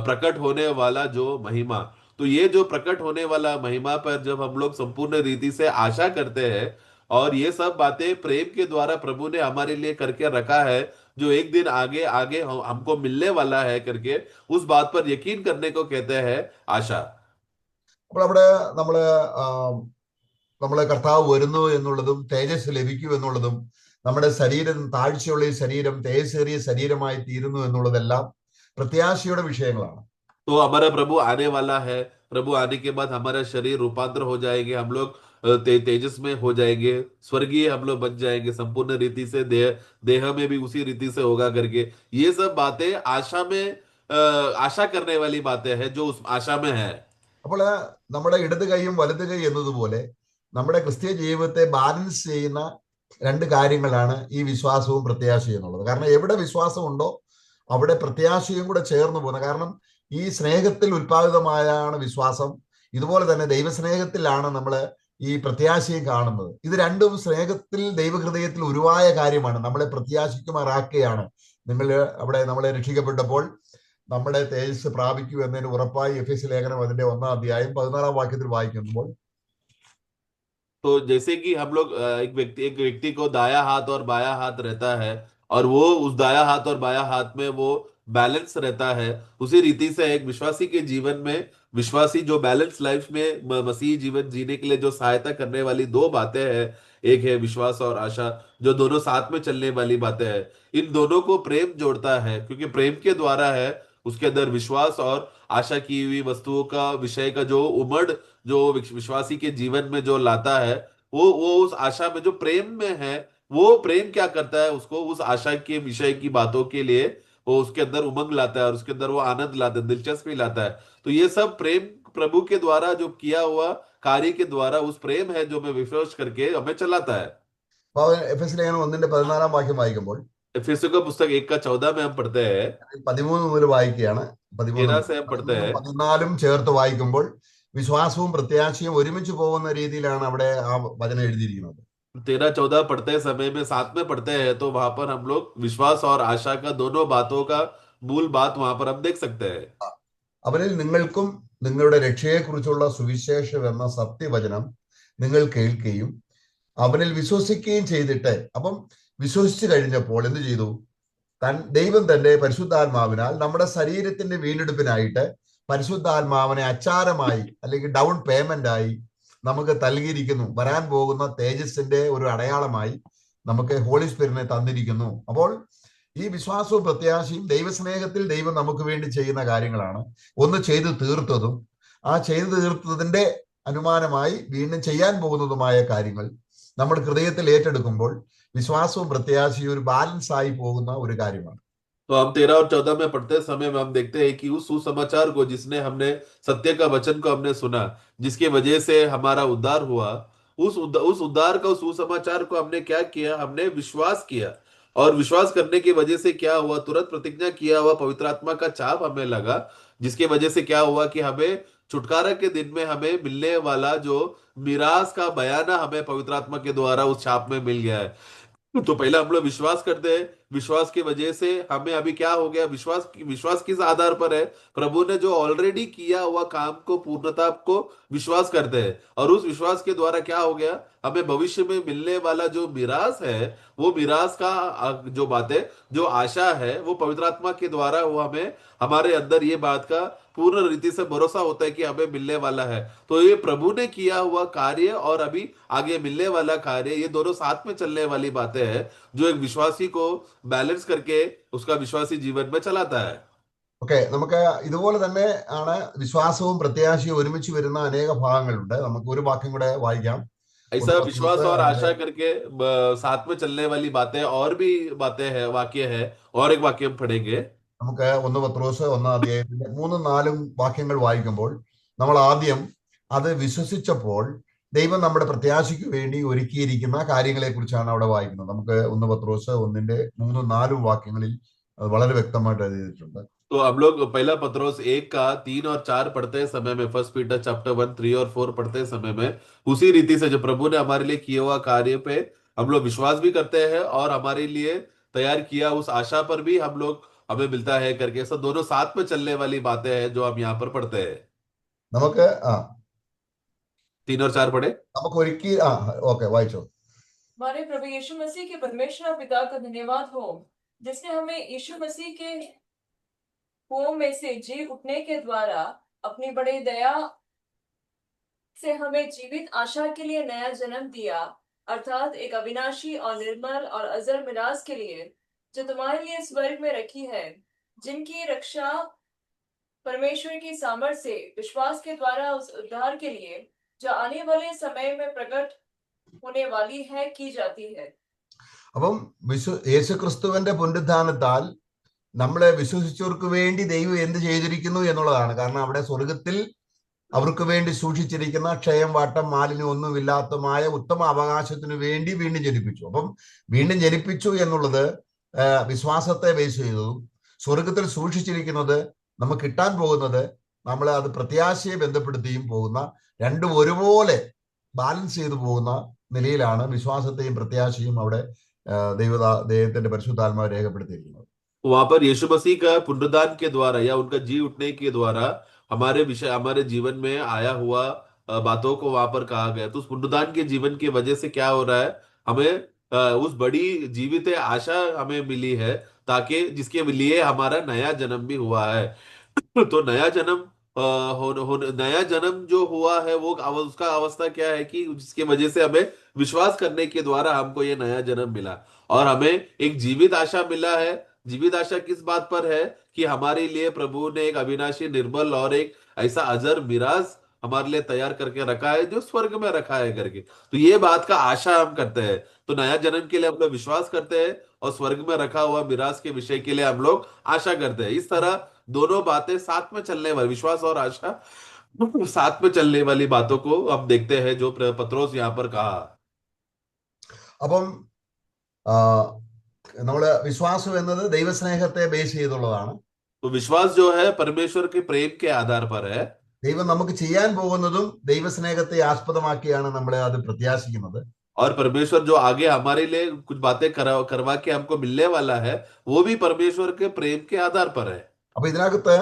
प्रकट होने वाला जो महिमा, तो ये जो प्रकट होने वाला महिमा पर जब हम लोग संपूर्ण रीति से आशा करते हैं और ये सब बातें प्रेम के द्वारा प्रभु ने हमारे लिए करके रखा है, जो एक दिन आगे आगे हमको मिलने वाला है करके उस बात पर यकीन करने को कहते हैं आशा। അപ്പോൾ അവിടെ നമ്മളെ കർത്താവ് വരുന്നു എന്നുള്ളതും തേജസ് ലഭിക്കൂ എന്നുള്ളതും നമ്മുടെ ശരീരം, താഴ്ചയുള്ള ഈ ശരീരം തേജസ്സേറിയ ശരീരമായി തീരുന്നു എന്നുള്ളതെല്ലാം പ്രത്യാശയുടെ വിഷയങ്ങളാണ്. तो हमारा प्रभु आने वाला है, प्रभु आने के बाद हमारा शरीर रूपांतर हो जाएंगे, हम लोग तेजस में हो जाएंगे, स्वर्गीय हम लोग बच जाएंगे संपूर्ण रीति से, देह में भी उसी रीति से होगा करके ये सब बातें आशा में आशा करने वाली बातें हैं जो उस आशा में है। അപ്പോൾ നമ്മുടെ ഇടത് കൈയും വലത് കൈ എന്നതുപോലെ നമ്മുടെ ക്രിസ്തീയ ജീവിതത്തെ ബാലൻസ് ചെയ്യുന്ന രണ്ട് കാര്യങ്ങളാണ് ഈ വിശ്വാസവും പ്രത്യാശയും എന്നുള്ളത്. കാരണം എവിടെ വിശ്വാസം ഉണ്ടോ അവിടെ പ്രത്യാശയും കൂടെ ചേർന്ന് പോകുന്നത്. കാരണം ഈ സ്നേഹത്തിൽ ഉൽപ്പാദിതമായാണ് വിശ്വാസം. ഇതുപോലെ തന്നെ ദൈവസ്നേഹത്തിലാണ് നമ്മൾ ഈ പ്രത്യാശയും കാണുന്നത്. ഇത് രണ്ടും സ്നേഹത്തിൽ ദൈവഹൃദയത്തിൽ ഉരുവായ കാര്യമാണ്, നമ്മളെ പ്രത്യാശിക്കുമാറാക്കുകയാണ്. അവിടെ നമ്മളെ രക്ഷിക്കപ്പെട്ടപ്പോൾ നമ്മുടെ തേജസ് പ്രാപിക്കൂ എന്നതിന് ഉറപ്പായി എഫേസ്യ ലേഖനം അതിന്റെ 1-ാം അധ്യായം 14-ാം വാക്യത്തിൽ വായിക്കുമ്പോൾ, तो जैसे कि हम लोग एक व्यक्ति को दाया हाथ और बाया हाथ रहता है और वो उस दाया हाथ और बाया हाथ में वो बैलेंस रहता है, उसी रीति से एक विश्वासी के जीवन में विश्वासी जो बैलेंस लाइफ में मसीही जीवन जीने के लिए जो सहायता करने वाली दो बातें हैं, एक है विश्वास और आशा, जो दोनों साथ में चलने वाली बातें हैं। इन दोनों को प्रेम जोड़ता है, क्योंकि प्रेम के द्वारा है उसके अंदर विश्वास और आशा की हुई वस्तुओं का विषय का जो उमड़ जो विश्वासी के जीवन में जो लाता है, वो उस आशा में जो प्रेम में है, वो प्रेम क्या करता है, उसको उस आशा के विषय की बातों के लिए वो उसके अंदर उमंग लाता है और उसके अंदर वो आनंद लाता है, दिलचस्पी लाता है। तो ये सब प्रेम प्रभु के द्वारा जो किया हुआ कार्य के द्वारा उस प्रेम है जो हमें विश्वास करके हमें चलाता है। അപ്പൊ എഫ് എസ് ലേഖനം 1:14 വാക്യം വായിക്കുമ്പോൾ इफिसियों का पुस्तक 1 का 14 में हम पढ़ते हैं, 13 മുതൽ വായിക്കുകയാണ്. 13 से हम पढ़ते 13 हैं। 14 ചേർത്ത് വായിക്കുമ്പോൾ വിശ്വാസവും പ്രത്യാശയും ഒരുമിച്ച് പോകുന്ന രീതിയിലാണ് അവിടെ ആ വചനം എഴുതിയിരിക്കുന്നത്. 13-14 पढ़ते समय में साथ में पढ़ते हैं, तो वहां पर हम लोग विश्वास और आशा का दोनों बातों का मूल बात वहां पर हम देख सकते हैं। അവനിൽ നിങ്ങൾക്കും നിങ്ങളുടെ രക്ഷയെക്കുറിച്ചുള്ള സുവിശേഷം എന്ന സത്യവചനം നിങ്ങൾ കേൾക്കുകയും അവനിൽ വിശ്വസിക്കുകയും ചെയ്തിട്ട്, അപ്പം വിശ്വസിച്ചു കഴിഞ്ഞപ്പോൾ എന്ത് ചെയ്തു? ദൈവം തന്റെ പരിശുദ്ധാത്മാവിനാൽ നമ്മുടെ ശരീരത്തിന്റെ വീണ്ടെടുപ്പിനായിട്ട് പരിശുദ്ധാത്മാവിനെ അച്ചാരമായി അല്ലെങ്കിൽ ഡൗൺ പേയ്മെന്റ് ആയി നമുക്ക് നൽകിയിരിക്കുന്നു. വരാൻ പോകുന്ന തേജസ്സിന്റെ ഒരു അടയാളമായി നമുക്ക് ഹോളി സ്പിരിറ്റിനെ തന്നിരിക്കുന്നു. അപ്പോൾ ഈ വിശ്വാസവും പ്രത്യാശയും ദൈവസ്നേഹത്തിൽ ദൈവം നമുക്ക് വേണ്ടി ചെയ്യുന്ന കാര്യങ്ങളാണ്. ഒന്ന് ചെയ്തു തീർത്തതും ആ ചെയ്തു തീർത്തതിന്റെ അനുമാനമായി വീണ്ടും ചെയ്യാൻ പോകുന്നതുമായ കാര്യങ്ങൾ നമ്മൾ ഹൃദയത്തിൽ ഏറ്റെടുക്കുമ്പോൾ വിശ്വാസവും പ്രത്യാശയും ഒരു ബാലൻസ് ആയി പോകുന്ന ഒരു കാര്യമാണ്. तो हम 13 और 14 में पढ़ते समय में हम देखते हैं कि उस सुसमाचार को जिसने हमने सत्य का वचन को हमने सुना, जिसके वजह से हमारा उद्धार हुआ, उस उद्धार का उस सुसमाचार को हमने क्या किया? हमने विश्वास किया। और विश्वास करने की वजह से क्या हुआ? तुरंत प्रतिज्ञा किया हुआ पवित्र आत्मा का छाप हमें लगा, जिसके वजह से क्या हुआ कि हमें छुटकारा के दिन में हमें मिलने वाला जो मिरास का बयाना हमें पवित्र आत्मा के द्वारा उस छाप में मिल गया है। तो पहले हम लोग विश्वास करते हैं, विश्वास की वजह से हमें अभी क्या हो गया? विश्वास किस आधार पर है? प्रभु ने जो ऑलरेडी किया हुआ काम को, पूर्णता को विश्वास करते हैं, और उस विश्वास के द्वारा क्या हो गया? हमें भविष्य में मिलने वाला जो मिरास है, वो मिरास का जो बातें, जो आशा है, वो पवित्र आत्मा के द्वारा वो हमें, हमारे अंदर ये बात का पूर्ण रीति से भरोसा होता है कि हमें मिलने वाला है। तो ये प्रभु ने किया हुआ कार्य और अभी आगे मिलने वाला कार्य, ये दोनों साथ में चलने वाली बातें हैं जो एक विश्वासी को बैलेंस करके उसका विश्वासी जीवन में चलाता है। ഓക്കെ, നമുക്ക് ഇതുപോലെ തന്നെ ആണ് വിശ്വാസവും പ്രത്യാശയും ഒരുമിച്ച് വരുന്ന അനേക ഭാഗങ്ങളുണ്ട്. നമുക്ക് ഒരു വാക്യം കൂടെ വായിക്കാം. ऐसा विश्वास और आशा करके साथ में चलने वाली बातें और भी बातें हैं, वाक्य है, और एक वाक्य हम पढ़ेंगे। നമുക്ക് 1 പത്രോസ് 1-ാം 3-4 വാക്യങ്ങൾ വായിക്കുമ്പോൾ നമ്മൾ ആദ്യം അത് വിശ്വസിച്ചപ്പോൾ ദൈവം നമ്മുടെ പ്രത്യാശയ്ക്ക് വേണ്ടി ഒരുക്കിയിരിക്കുന്ന കാര്യങ്ങളെ കുറിച്ചാണ് അവിടെ വായിക്കുന്നത്. നമുക്ക് 1 പത്രോസ് 1-4 വാക്യങ്ങളിൽ അത് വളരെ വ്യക്തമായിട്ട് എഴുതിയിട്ടുണ്ട്. तो हम लोग पहला पत्रोस 1-3 और 4 पढ़ते समय में, 1 पीटर चैप्टर 1, 3 और 4 पढ़ते समय में, उसी रीति से जो प्रभु ने हमारे लिए किया हुआ कार्य पे हम लोग विश्वास भी करते हैं और हमारे लिए तैयार किया उस आशा पर भी हम लोग हमें मिलता है करके, सब दोनों साथ में चलने वाली बातें हैं जो हम यहाँ पर पढ़ते हैं। നമുക്ക് 3 और 4 पढ़े। നമുക്ക് ഒരുക്കി ഓക്കെ വായിച്ചോ. हमारे प्रभु यीशु मसीह के परमेश्वर और पिता का धन्यवाद हो, जिसने हमें यीशु मसीह के कुओं में से जी उठने के द्वारा अपनी बड़ी दया से हमें जीवित आशा के लिए नया जन्म दिया, अर्थात एक अविनाशी और निर्मल और अजर मिरास के लिए, जो तुम्हारे लिए स्वर्ग में रखी है, जिनकी रक्षा परमेश्वर की सामर्थ्य से विश्वास के द्वारा उस उद्धार के लिए जो आने वाले समय में प्रकट होने वाली है की जाती है। അപ്പം യേശുക്രിസ്തുവിന്റെ പുനരുത്ഥാനത്താൽ നമ്മളെ വിശ്വസിച്ചവർക്ക് വേണ്ടി ദൈവം എന്ത് ചെയ്തിരിക്കുന്നു എന്നുള്ളതാണ്. കാരണം അവിടെ സ്വർഗത്തിൽ അവർക്ക് വേണ്ടി സൂക്ഷിച്ചിരിക്കുന്ന ക്ഷയം, വാട്ടം, മാലിന്യം ഒന്നുമില്ലാത്തതുമായ ഉത്തമ അവകാശത്തിനു വേണ്ടി വീണ്ടും ജനിപ്പിച്ചു. അപ്പം വീണ്ടും ജനിപ്പിച്ചു എന്നുള്ളത് വിശ്വാസത്തെ ബേസ് ചെയ്തതും, സ്വർഗത്തിൽ സൂക്ഷിച്ചിരിക്കുന്നത് നമുക്ക് കിട്ടാൻ പോകുന്നത് നമ്മൾ അത് പ്രത്യാശയെ ബന്ധപ്പെടുത്തിയും പോകുന്ന, രണ്ടും ഒരുപോലെ ബാലൻസ് ചെയ്തു പോകുന്ന നിലയിലാണ് വിശ്വാസത്തെയും പ്രത്യാശയും അവിടെ ദൈവത്തിന്റെ പരിശുദ്ധാത്മാവ് രേഖപ്പെടുത്തിയിരിക്കുന്നത്. वहां पर यीशु मसीह का पुनरुत्थान के द्वारा या उनका जी उठने के द्वारा हमारे जीवन में आया हुआ बातों को वहां पर कहा गया। तो उस पुनरुत्थान के जीवन की वजह से क्या हो रहा है? हमें उस बड़ी जीवित आशा हमें मिली है, ताकि जिसके लिए हमारा नया जन्म भी हुआ है। तो नया जन्म नया जन्म जो हुआ है वो उसका अवस्था क्या है कि जिसके वजह से हमें विश्वास करने के द्वारा हमको ये नया जन्म मिला, और हमें एक जीवित आशा मिला है। जीवित आशा किस बात पर है? कि हमारे लिए प्रभु ने एक अविनाशी, निर्मल और एक ऐसा अजर मिराज हमारे लिए तैयार करके रखा है, जो स्वर्ग में रखा है करके। तो ये बात का आशा हम करते हैं। तो नया जन्म के लिए हम लोग विश्वास करते हैं, और स्वर्ग में रखा हुआ मिराज के विषय के लिए हम लोग आशा करते हैं। इस तरह दोनों बातें साथ में चलने वाली, विश्वास और आशा साथ में चलने वाली बातों को हम देखते हैं, जो पत्रोस यहाँ पर कहा। അപ്പം നമ്മള് വിശ്വാസം എന്നത് ദൈവസ്നേഹത്തെ ബേസ് ചെയ്തുള്ളതാണ്. तो विश्वास जो है परमेश्वर के प्रेम के आधार पर है। ദൈവം നമുക്ക് ചെയ്യാൻ പോകുന്നതും ദൈവസ്നേഹത്തെ ആസ്പദമാക്കിയാണ് നമ്മൾ അത് പ്രത്യാശിക്കുന്നത്. और परमेश्वर जो आगे हमारे लिए कुछ बातें करवा के हमको मिलने वाला है, वो भी परमेश्वर के प्रेम के आधार पर है। അപ്പൊ ഇതിനകത്ത്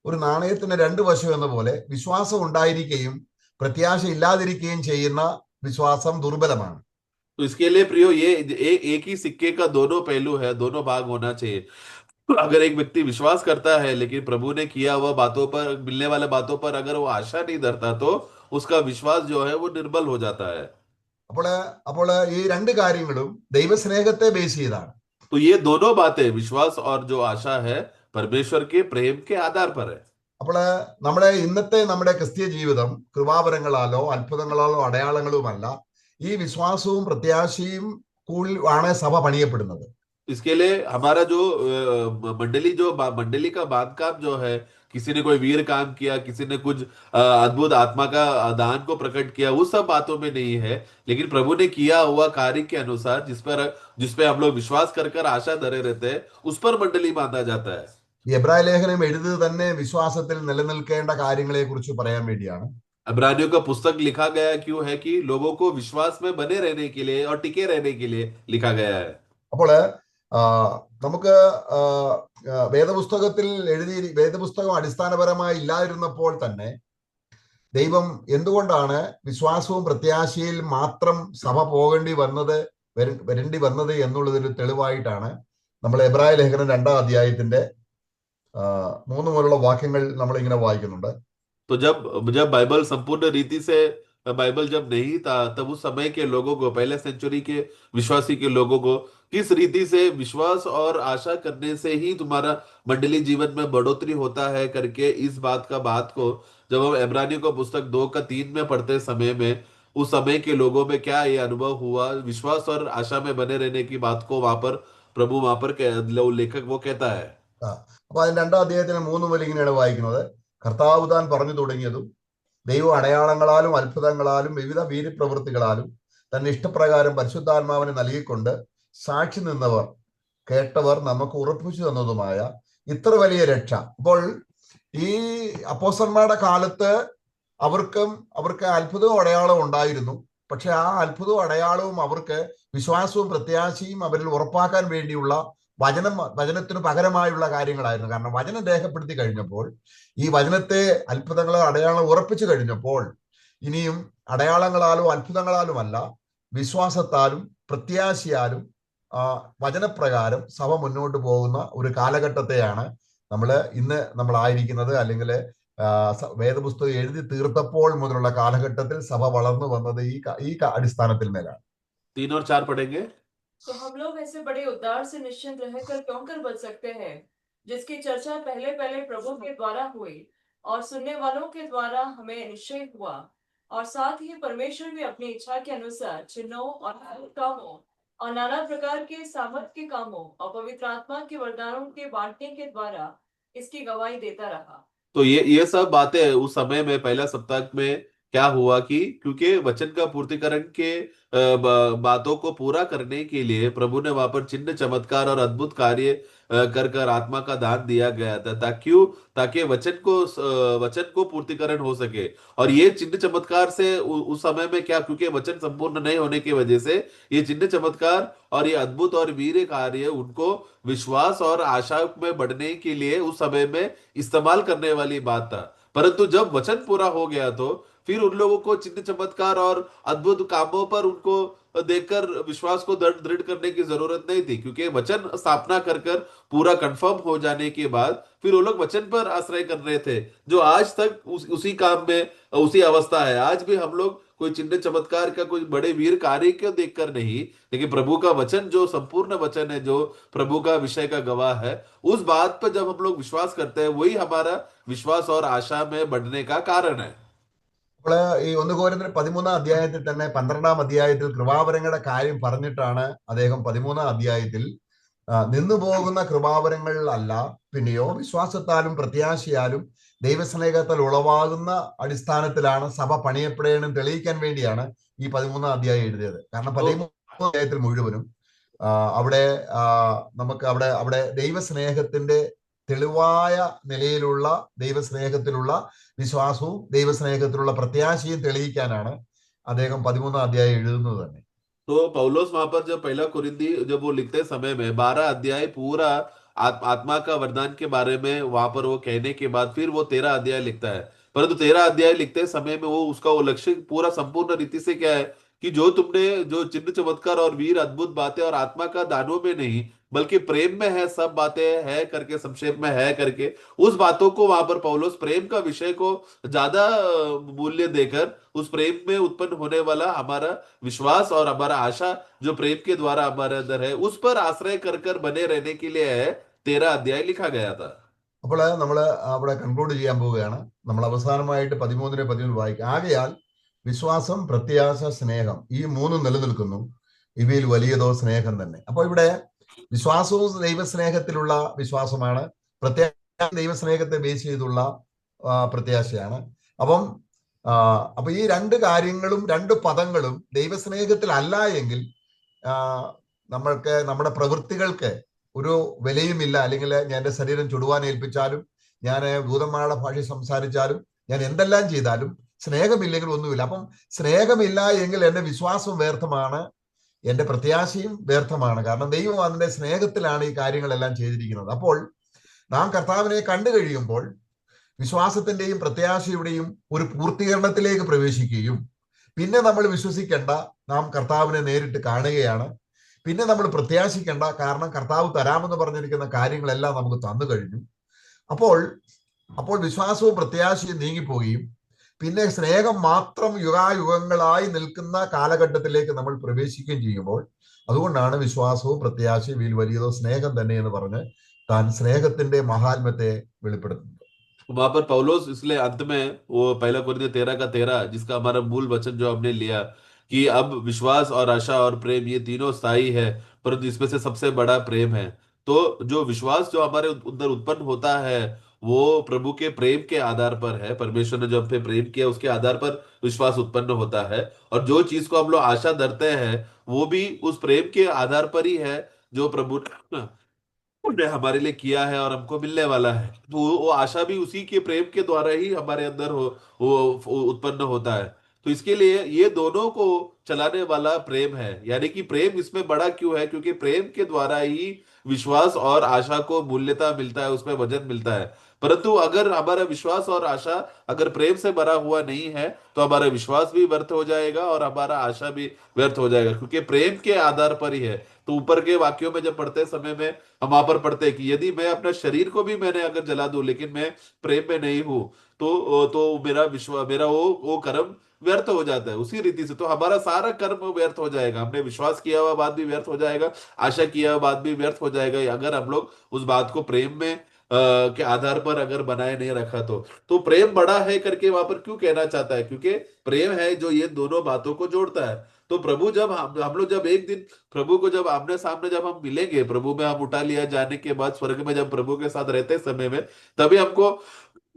ഒരു നാണയത്തിന് രണ്ട് വശം എന്ന പോലെ വിശ്വാസം ഉണ്ടായിരിക്കുകയും പ്രത്യാശ ഇല്ലാതിരിക്കുകയും ചെയ്യുന്ന വിശ്വാസം ദുർബലമാണ്. तो इसके लिए प्रियो, ये एक ही सिक्के का दोनों पहलू है, दोनों भाग होना चाहिए। अगर एक व्यक्ति विश्वास करता है लेकिन प्रभु ने किया हुआ बातों पर, मिलने वाले बातों पर अगर वो आशा नहीं धरता, तो उसका विश्वास जो है वो निर्बल हो जाता है। അപ്പോൾ അപ്പോൾ ഈ രണ്ട് കാര്യങ്ങളും ദൈവസ്നേഹത്തെ ബേസ് ചെയ്താണ്. तो ये दोनों बातें, विश्वास और जो आशा है, परमेश्वर के प्रेम के आधार पर है। അപ്പോൾ നമ്മുടെ ക്രിസ്തീയ ജീവിതം കൃപാവരങ്ങളാലോ അത്ഭുതങ്ങളാലോ അടയാളങ്ങളുമല്ല, ഈ വിശ്വാസവും പ്രത്യാശയും കൂടി ആണ് സഭ പണിയപ്പെടുന്നത്. इसके लिए हमारा जो मंडली का बांधकाम जो है, किसी ने कोई वीर काम किया, किसी ने कुछ अद्भुत आत्मा का दान को प्रकट किया, उस सब बातों में नहीं है, लेकिन प्रभु ने किया हुआ कार्य के अनुसार जिस पे हम लोग विश्वास कर कर आशा धरे रहते हैं, उस पर मंडली बांधा जाता है। ഈ എബ്രായ ലേഖനം എഴുതുന്നത് തന്നെ വിശ്വാസത്തിൽ നിലനിൽക്കേണ്ട കാര്യങ്ങളെ കുറിച്ച് പറയാൻ വേണ്ടിയാണ്. इब्रानियों का पुस्तक लिखा गया क्यों है? कि लोगों को विश्वास में बने रहने के लिए और टिके रहने के लिए लिखा गया है। അപ്പോൾ നമുക്ക് വേദപുസ്തകം അടിസ്ഥാനപരമായി ഇല്ലാതിരുന്നപ്പോൾ തന്നെ ദൈവം എന്തുകൊണ്ടാണ് വിശ്വാസവും പ്രത്യാശയിൽ മാത്രം സഭ വരേണ്ടി വന്നത് എന്നുള്ളതൊരു തെളിവായിട്ടാണ് നമ്മൾ എബ്രായ ലേഖനം 2-ാം അധ്യായത്തിന്റെ 3 മുതലുള്ള വാക്യങ്ങൾ നമ്മൾ ഇങ്ങനെ വായിക്കുന്നുണ്ട്. तो जब बाइबल संपूर्ण रीति से, बाइबल जब नहीं था, तब उस समय के लोगों को, पहले सेंचुरी के विश्वासी के लोगों को किस रीति से विश्वास और आशा करने से ही तुम्हारा मंडली जीवन में बढ़ोतरी होता है करके, इस बात को जब हम इब्रानियों का पुस्तक 2-3 में पढ़ते समय में, उस समय के लोगों में क्या ये अनुभव हुआ, विश्वास और आशा में बने रहने की बात को वहां पर लेखक वो कहता है। അപ്പൊ അതിന് 2-ാം അധ്യായത്തിന് 3 മുതൽ ഇങ്ങനെയാണ് വായിക്കുന്നത്. കർത്താവ് താൻ പറഞ്ഞു തുടങ്ങിയതും ദൈവം അടയാളങ്ങളാലും അത്ഭുതങ്ങളാലും വിവിധ വീര്യപ്രവൃത്തികളാലും തന്റെ ഇഷ്ടപ്രകാരം പരിശുദ്ധാത്മാവിനെ നൽകിക്കൊണ്ട് സാക്ഷി നിന്നവർ കേട്ടവർ നമുക്ക് ഉറപ്പിച്ചു തന്നതുമായ ഇത്ര വലിയ രക്ഷ. അപ്പോൾ ഈ അപ്പോസ്തലന്മാരുടെ കാലത്ത് അവർക്ക് അത്ഭുതവും അടയാളവും ഉണ്ടായിരുന്നു. പക്ഷെ ആ അത്ഭുതവും അടയാളവും അവർക്ക് വിശ്വാസവും പ്രത്യാശയും അവരിൽ ഉറപ്പാക്കാൻ വേണ്ടിയുള്ള വചനത്തിന് പകരമായുള്ള കാര്യങ്ങളായിരുന്നു. കാരണം വചനം രേഖപ്പെടുത്തി കഴിഞ്ഞപ്പോൾ, ഈ വചനത്തെ അത്ഭുതങ്ങളോ അടയാളം ഉറപ്പിച്ചു കഴിഞ്ഞപ്പോൾ, ഇനിയും അടയാളങ്ങളാലും അത്ഭുതങ്ങളാലുമല്ല, വിശ്വാസത്താലും പ്രത്യാശയാലും വചനപ്രകാരം സഭ മുന്നോട്ട് പോകുന്ന ഒരു കാലഘട്ടത്തെയാണ് നമ്മളായിരിക്കുന്നത്. അല്ലെങ്കിൽ വേദപുസ്തകം എഴുതി തീർത്തപ്പോൾ മുതലുള്ള കാലഘട്ടത്തിൽ സഭ വളർന്നു വന്നത് ഈ അടിസ്ഥാനത്തിൽ മേലാണ്. 3 और 4 पढ़ेंगे। तो हम लोग ऐसे बड़े उद्धार से निश्चिंत रहकर क्यों कर बच सकते हैं, जिसकी चर्चा पहले पहले प्रभु के द्वारा हुई और सुनने वालों के द्वारा हमें निश्चय हुआ, और साथ ही परमेश्वर भी अपनी इच्छा के अनुसार चिन्हों और कामों और नाना प्रकार के सामर्थ के कामों और पवित्र आत्मा के वरदानों के बांटने के द्वारा इसकी गवाही देता रहा। तो ये सब बातें उस समय में, पहला सप्ताह में क्या हुआ कि क्योंकि वचन का पूर्तिकरण के बातों को पूरा करने के लिए प्रभु ने वहां पर चिन्ह, चमत्कार और अद्भुत कार्य कर आत्मा का दान दिया गया था, ताकि वचन को पूर्तिकरण हो सके। और ये चिन्ह चमत्कार से उस समय में क्या, क्योंकि वचन संपूर्ण नहीं होने की वजह से ये चिन्ह चमत्कार और ये अद्भुत और वीर कार्य उनको विश्वास और आशा में बढ़ने के लिए उस समय में इस्तेमाल करने वाली बात था। परंतु जब वचन पूरा हो गया तो फिर उन लोगों को चिन्ह चमत्कार और अद्भुत कामों पर उनको देखकर विश्वास को दृढ़ दृढ़ करने की जरूरत नहीं थी, क्योंकि वचन स्थापना कर कर पूरा कंफर्म हो जाने के बाद फिर वो लोग वचन पर आश्रय कर रहे थे, जो आज तक उसी काम में उसी अवस्था है। आज भी हम लोग कोई चिन्ह चमत्कार का कोई बड़े वीर कार्य को देखकर नहीं, लेकिन प्रभु का वचन जो संपूर्ण वचन है, जो प्रभु का विषय का गवाह है, उस बात पर जब हम लोग विश्वास करते हैं वही हमारा विश्वास और आशा में बढ़ने का कारण है। അപ്പോൾ ഈ 1 കൊരിന്ത്യർ 13 അധ്യായത്തിൽ തന്നെ 12 അധ്യായത്തിൽ കൃപാവരങ്ങളുടെ കാര്യം പറഞ്ഞിട്ടാണ് അദ്ദേഹം 13 അധ്യായത്തിൽ നിന്നു പോകുന്ന കൃപാവരങ്ങളിലല്ല, പിന്നെയോ വിശ്വാസത്താലും പ്രത്യാശയാലും ദൈവസ്നേഹത്താൽ ഉളവാകുന്ന അടിസ്ഥാനത്തിലാണ് സഭ പണിയപ്പെടേണം തെളിയിക്കാൻ വേണ്ടിയാണ് ഈ 13 അധ്യായം എഴുതിയത്. കാരണം 13 അധ്യായത്തിൽ മുഴുവനും അവിടെ നമുക്ക് അവിടെ ദൈവസ്നേഹത്തിന്റെ തെളിവായ നിലയിലുള്ള ദൈവസ്നേഹത്തിലുള്ള വിശ്വാസവും ദൈവസ്നേഹത്തിലുള്ള പ്രത്യാശയും തെളിയിക്കാനാണ് അദ്ദേഹം 13 അധ്യായം എഴുതുന്നത് തന്നെ. तो पौलोस वहां पर जब पहला कुरिन्दी जब वो लिखते समय में 12 अध्याय पूरा आत्मा का वरदान के बारे में वहां पर वो कहने के बाद फिर वो 13 अध्याय लिखता है। परंतु 13 अध्याय लिखते समय में वो उसका वो लक्ष्य पूरा संपूर्ण रीति से क्या है कि जो तुमने जो चिन्ह चमत्कार और वीर अद्भुत बातें और आत्मा का दानों में नहीं बल्कि प्रेम में है, सब बातें है करके संक्षेप में है करके उस बातों को वहां पर पौलोस प्रेम का विषय को ज्यादा मूल्य देकर उस प्रेम में उत्पन्न होने वाला हमारा विश्वास और हमारा आशा जो प्रेम के द्वारा हमारे अंदर है उस पर आश्रय कर कर बने रहने के लिए है 13 अध्याय लिखा गया था। അപ്പോൾ നമ്മൾ അവിടെ കൺക്ലൂഡ് ചെയ്യാൻ പോവുകയാണ്. നമ്മൾ അവസാനമായിട്ട് 13 വായിക്കുക. ആകയാൽ വിശ്വാസം, പ്രത്യാശ, സ്നേഹം ഈ മൂന്നും നിലനിൽക്കുന്നു, ഇവയിൽ വലിയതോ സ്നേഹം തന്നെ. അപ്പോൾ ഇവിടെ വിശ്വാസവും ദൈവസ്നേഹത്തിലുള്ള വിശ്വാസമാണ്, പ്രത്യാശ ദൈവസ്നേഹത്തെ ബേസ് ചെയ്തുള്ള പ്രത്യാശയാണ്. അപ്പൊ ഈ രണ്ട് കാര്യങ്ങളും രണ്ട് പദങ്ങളും ദൈവസ്നേഹത്തിൽ അല്ല എങ്കിൽ നമ്മൾക്ക് നമ്മുടെ പ്രവൃത്തികൾക്ക് ഒരു വിലയുമില്ല. അല്ലെങ്കിൽ ഞാൻ എൻ്റെ ശരീരം ചുടുവാൻ ഏൽപ്പിച്ചാലും, ഞാൻ ദൂതന്മാരുടെ ഭാഷ സംസാരിച്ചാലും, ഞാൻ എന്തെല്ലാം ചെയ്താലും സ്നേഹമില്ലെങ്കിൽ ഒന്നുമില്ല. അപ്പം സ്നേഹമില്ല എങ്കിൽ എൻ്റെ വിശ്വാസവും വ്യർത്ഥമാണ്, എൻ്റെ പ്രത്യാശയും വ്യർത്ഥമാണ്. കാരണം ദൈവം അതിൻ്റെ സ്നേഹത്തിലാണ് ഈ കാര്യങ്ങളെല്ലാം ചെയ്തിരിക്കുന്നത്. അപ്പോൾ നാം കർത്താവിനെ കണ്ടു കഴിയുമ്പോൾ വിശ്വാസത്തിന്റെയും പ്രത്യാശയുടെയും ഒരു പൂർത്തീകരണത്തിലേക്ക് പ്രവേശിക്കുകയും പിന്നെ നമ്മൾ വിശ്വസിക്കേണ്ട, നാം കർത്താവിനെ നേരിട്ട് കാണുകയാണ്. പിന്നെ നമ്മൾ പ്രത്യാശിക്കേണ്ട, കാരണം കർത്താവ് തരാമെന്ന് പറഞ്ഞിരിക്കുന്ന കാര്യങ്ങളെല്ലാം നമുക്ക് തന്നു കഴിഞ്ഞു. അപ്പോൾ വിശ്വാസവും പ്രത്യാശയും നീങ്ങിപ്പോവുകയും പിന്നെ സ്നേഹം മാത്രം യുഗായുഗങ്ങളായി നിൽക്കുന്ന കാലഘട്ടത്തിലേക്ക് നമ്മൾ പ്രവേശിക്കുകയും ചെയ്യുമ്പോൾ, അതുകൊണ്ടാണ് വിശ്വാസവും പ്രത്യാശയും വലിയതോ സ്നേഹം തന്നെ എന്ന് പറഞ്ഞ് താൻ സ്നേഹത്തിന്റെ മഹാത്മ്യത്തെ വെളിപ്പെടുത്തുന്നത്. वहां पर पौलोस इसलिए अंत में वो पहला कुरिन्थियों 13 का 13 जिसका हमारा मूल वचन जो हमने लिया कि अब विश्वास और आशा और प्रेम ये तीनों स्थायी है, परंतु इसमें से सबसे बड़ा प्रेम है। तो जो विश्वास जो हमारे अंदर उत्पन्न होता है वो प्रभु के प्रेम के आधार पर है। परमेश्वर ने जो हम पे प्रेम किया उसके आधार पर विश्वास उत्पन्न होता है, और जो चीज को हम लोग आशा धरते हैं वो भी उस प्रेम के आधार पर ही है जो प्रभु ने हमारे लिए किया है और हमको मिलने वाला है। तो वो आशा भी उसी के प्रेम के द्वारा ही हमारे अंदर वो उत्पन्न होता है। तो इसके लिए ये दोनों को चलाने वाला प्रेम है। यानी कि प्रेम इसमें बड़ा क्यों है? क्योंकि प्रेम के द्वारा ही विश्वास और आशा को मूल्यता मिलता है, उसमें वजन मिलता है। परंतु अगर हमारा विश्वास और आशा अगर प्रेम से भरा हुआ नहीं है तो हमारा विश्वास भी व्यर्थ हो जाएगा और हमारा आशा भी व्यर्थ हो जाएगा, क्योंकि प्रेम के आधार पर ही है। तो ऊपर के वाक्यों में जब पढ़ते समय में हम वहां पर पढ़ते हैं कि यदि मैं अपना शरीर को भी मैंने अगर जला दूं लेकिन मैं प्रेम में नहीं हूं तो मेरा वो कर्म व्यर्थ हो जाता है। उसी रीति से तो हमारा सारा कर्म व्यर्थ हो जाएगा। हमने विश्वास किया हुआ बात भी व्यर्थ हो जाएगा, आशा किया हुआ बात भी व्यर्थ हो जाएगा, अगर हम लोग उस बात को प्रेम में के आधार पर अगर बनाए नहीं रखा तो प्रेम बड़ा है करके वहां पर क्यों कहना चाहता है? क्योंकि प्रेम है जो ये दोनों बातों को जोड़ता है। तो प्रभु जब हम लोग जब एक दिन प्रभु को जब आमने सामने जब हम मिलेंगे, प्रभु में हम उठा लिया जाने के बाद स्वर्ग में जब प्रभु के साथ रहते समय में, तभी हमको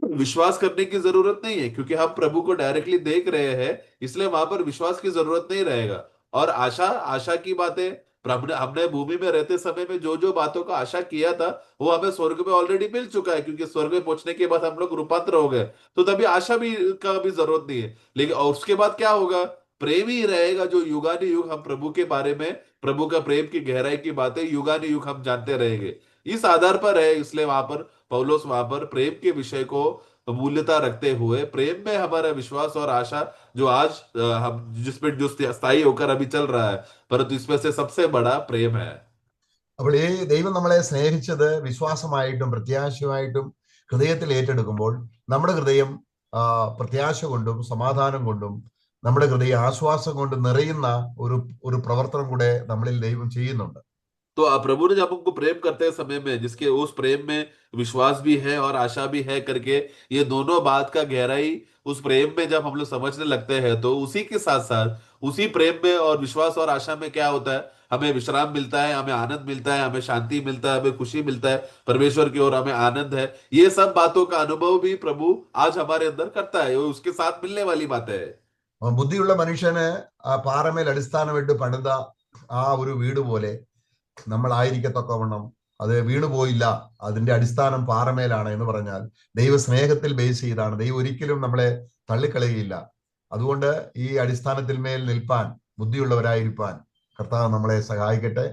विश्वास करने की जरूरत नहीं है, क्योंकि हम प्रभु को डायरेक्टली देख रहे हैं, इसलिए वहां पर विश्वास की जरूरत नहीं रहेगा। और आशा की बातें हमने भूमि में रहते समय में जो जो बातों का आशा किया था वो हमें स्वर्ग में ऑलरेडी मिल चुका है, क्योंकि स्वर्ग में पहुंचने के बाद हम लोग रूपांतर हो गए, तो तभी आशा भी का भी जरूरत नहीं है। लेकिन और उसके बाद क्या होगा? प्रेम ही रहेगा जो युगानुयुग हम प्रभु के बारे में, प्रभु का प्रेम की गहराई की बातें युगानुयुग हम जानते रहेंगे। इस आधार पर है, इसलिए वहां पर पौलोस वहां पर प्रेम के विषय को मूल्यता रखते हुए प्रेम में हमारा विश्वास और आशा जो आज हम जिसमें जो स्थायी होकर अभी चल रहा है, परंतु इसमें से सबसे बड़ा प्रेम है। അപ്പോൾ ഈ ദൈവം നമ്മളെ സ്നേഹിച്ചത് വിശ്വാസമായിട്ടും പ്രത്യാശയുമായിട്ടും ഹൃദയത്തിൽ ഏറ്റെടുക്കുമ്പോൾ നമ്മുടെ ഹൃദയം പ്രത്യാശ കൊണ്ടും സമാധാനം കൊണ്ടും നമ്മുടെ ഹൃദയ ആശ്വാസം കൊണ്ടും നിറയുന്ന ഒരു ഒരു പ്രവർത്തനം കൂടെ നമ്മളിൽ ദൈവം ചെയ്യുന്നുണ്ട്. तो प्रभु ने जब हमको प्रेम करते समय में जिसके उस प्रेम में विश्वास भी है और आशा भी है करके, ये दोनों बात का गहराई उस प्रेम में जब हम लोग समझने लगते हैं, तो उसी के साथ साथ उसी प्रेम में और विश्वास और आशा में क्या होता है, हमें विश्राम मिलता है, हमें आनंद मिलता है, हमें शांति मिलता है, हमें खुशी मिलता है, परमेश्वर की ओर हमें आनंद है। ये सब बातों का अनुभव भी प्रभु आज हमारे अंदर करता है, वो उसके साथ मिलने वाली बात है। ബുദ്ധിയുള്ള മനുഷ്യന് ആ പാറമേൽ അടിസ്ഥാനമിട്ട് പണിത ആ ഒരു വീട് പോലെ നമ്മളായിരിക്കത്തക്കവണ്ണം അത് വീണുപോയില്ല, അതിന്റെ അടിസ്ഥാനം പാറമേലാണ് എന്ന് പറഞ്ഞാൽ ദൈവ സ്നേഹത്തിൽ ബേസ് ചെയ്താണ്. ദൈവം ഒരിക്കലും നമ്മളെ തള്ളിക്കളയുകയില്ല. അതുകൊണ്ട് ഈ അടിസ്ഥാനത്തിൽ മേൽ നിൽപ്പാൻ, ബുദ്ധിയുള്ളവരായിരിക്കാൻ കർത്താവ് നമ്മളെ സഹായിക്കട്ടെ.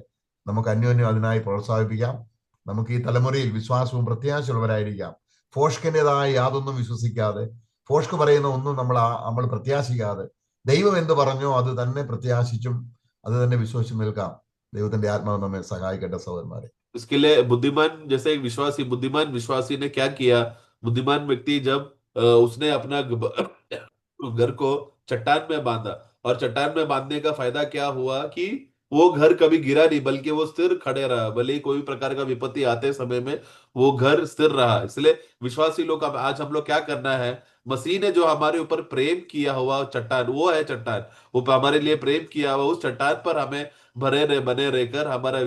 നമുക്ക് അന്യോന്യം അതിനായി പ്രോത്സാഹിപ്പിക്കാം. നമുക്ക് ഈ തലമുറയിൽ വിശ്വാസവും പ്രത്യാശയുള്ളവരായിരിക്കാം. ഫോഷ്കിൻ്റെതായ യാതൊന്നും വിശ്വസിക്കാതെ, ഫോഷ്ക്ക് പറയുന്ന ഒന്നും നമ്മൾ പ്രത്യാശിക്കാതെ, ദൈവം എന്ത് പറഞ്ഞോ അത് തന്നെ പ്രത്യാശിച്ചും അത് തന്നെ വിശ്വസിച്ചും നിൽക്കാം. ദൈവത്തിന്റെ ആത്മാവ് നമ്മെ സഹായിക്കട്ടെ സഹോദരന്മാരെ. इसके लिए बुद्धिमान जैसे एक विश्वासी, बुद्धिमान विश्वासी ने क्या किया, बुद्धिमान व्यक्ति जब उसने अपना घर को चट्टान में बांधा, और चट्टान में बांधने का फायदा क्या हुआ कि वो घर कभी गिरा नहीं, बल्कि वो स्थिर खड़े रहा, भले ही कोई प्रकार का विपत्ति आते समय में वो घर स्थिर रहा। इसलिए विश्वासी लोग, अब आज हम लोग क्या करना है, मसीह ने जो हमारे ऊपर प्रेम किया हुआ चट्टान, वो है चट्टान, वो हमारे लिए प्रेम किया हुआ उस चट्टान पर हमें बने रहकर हमारा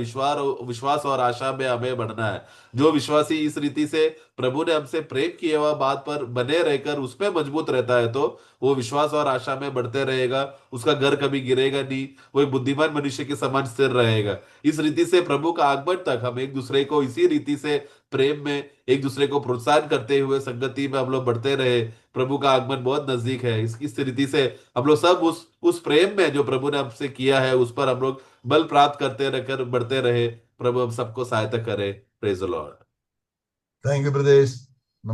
विश्वास और आशा में हमें बढ़ना है। जो विश्वासी इस रीति से प्रभु ने हमसे प्रेम किया हुआ बात पर बने रहकर उसमें मजबूत रहता है, तो वो विश्वास और आशा में बढ़ते रहेगा, उसका घर कभी गिरेगा नहीं, वो एक बुद्धिमान मनुष्य के समान स्थिर रहेगा। इस रीति से प्रभु का आगमन तक हम एक दूसरे को इसी रीति से प्रेम में एक दूसरे को प्रोत्साहन करते हुए संगति में हम लोग बढ़ते रहे। प्रभु का आगमन बहुत नजदीक है। इस रीति से हम लोग सब उस प्रेम में जो प्रभु ने हमसे किया है उस पर हम लोग बल प्राप्त करते रहकर बढ़ते रहे। प्रभु हम सबको सहायता करे। Praise the Lord. Thank you brothers.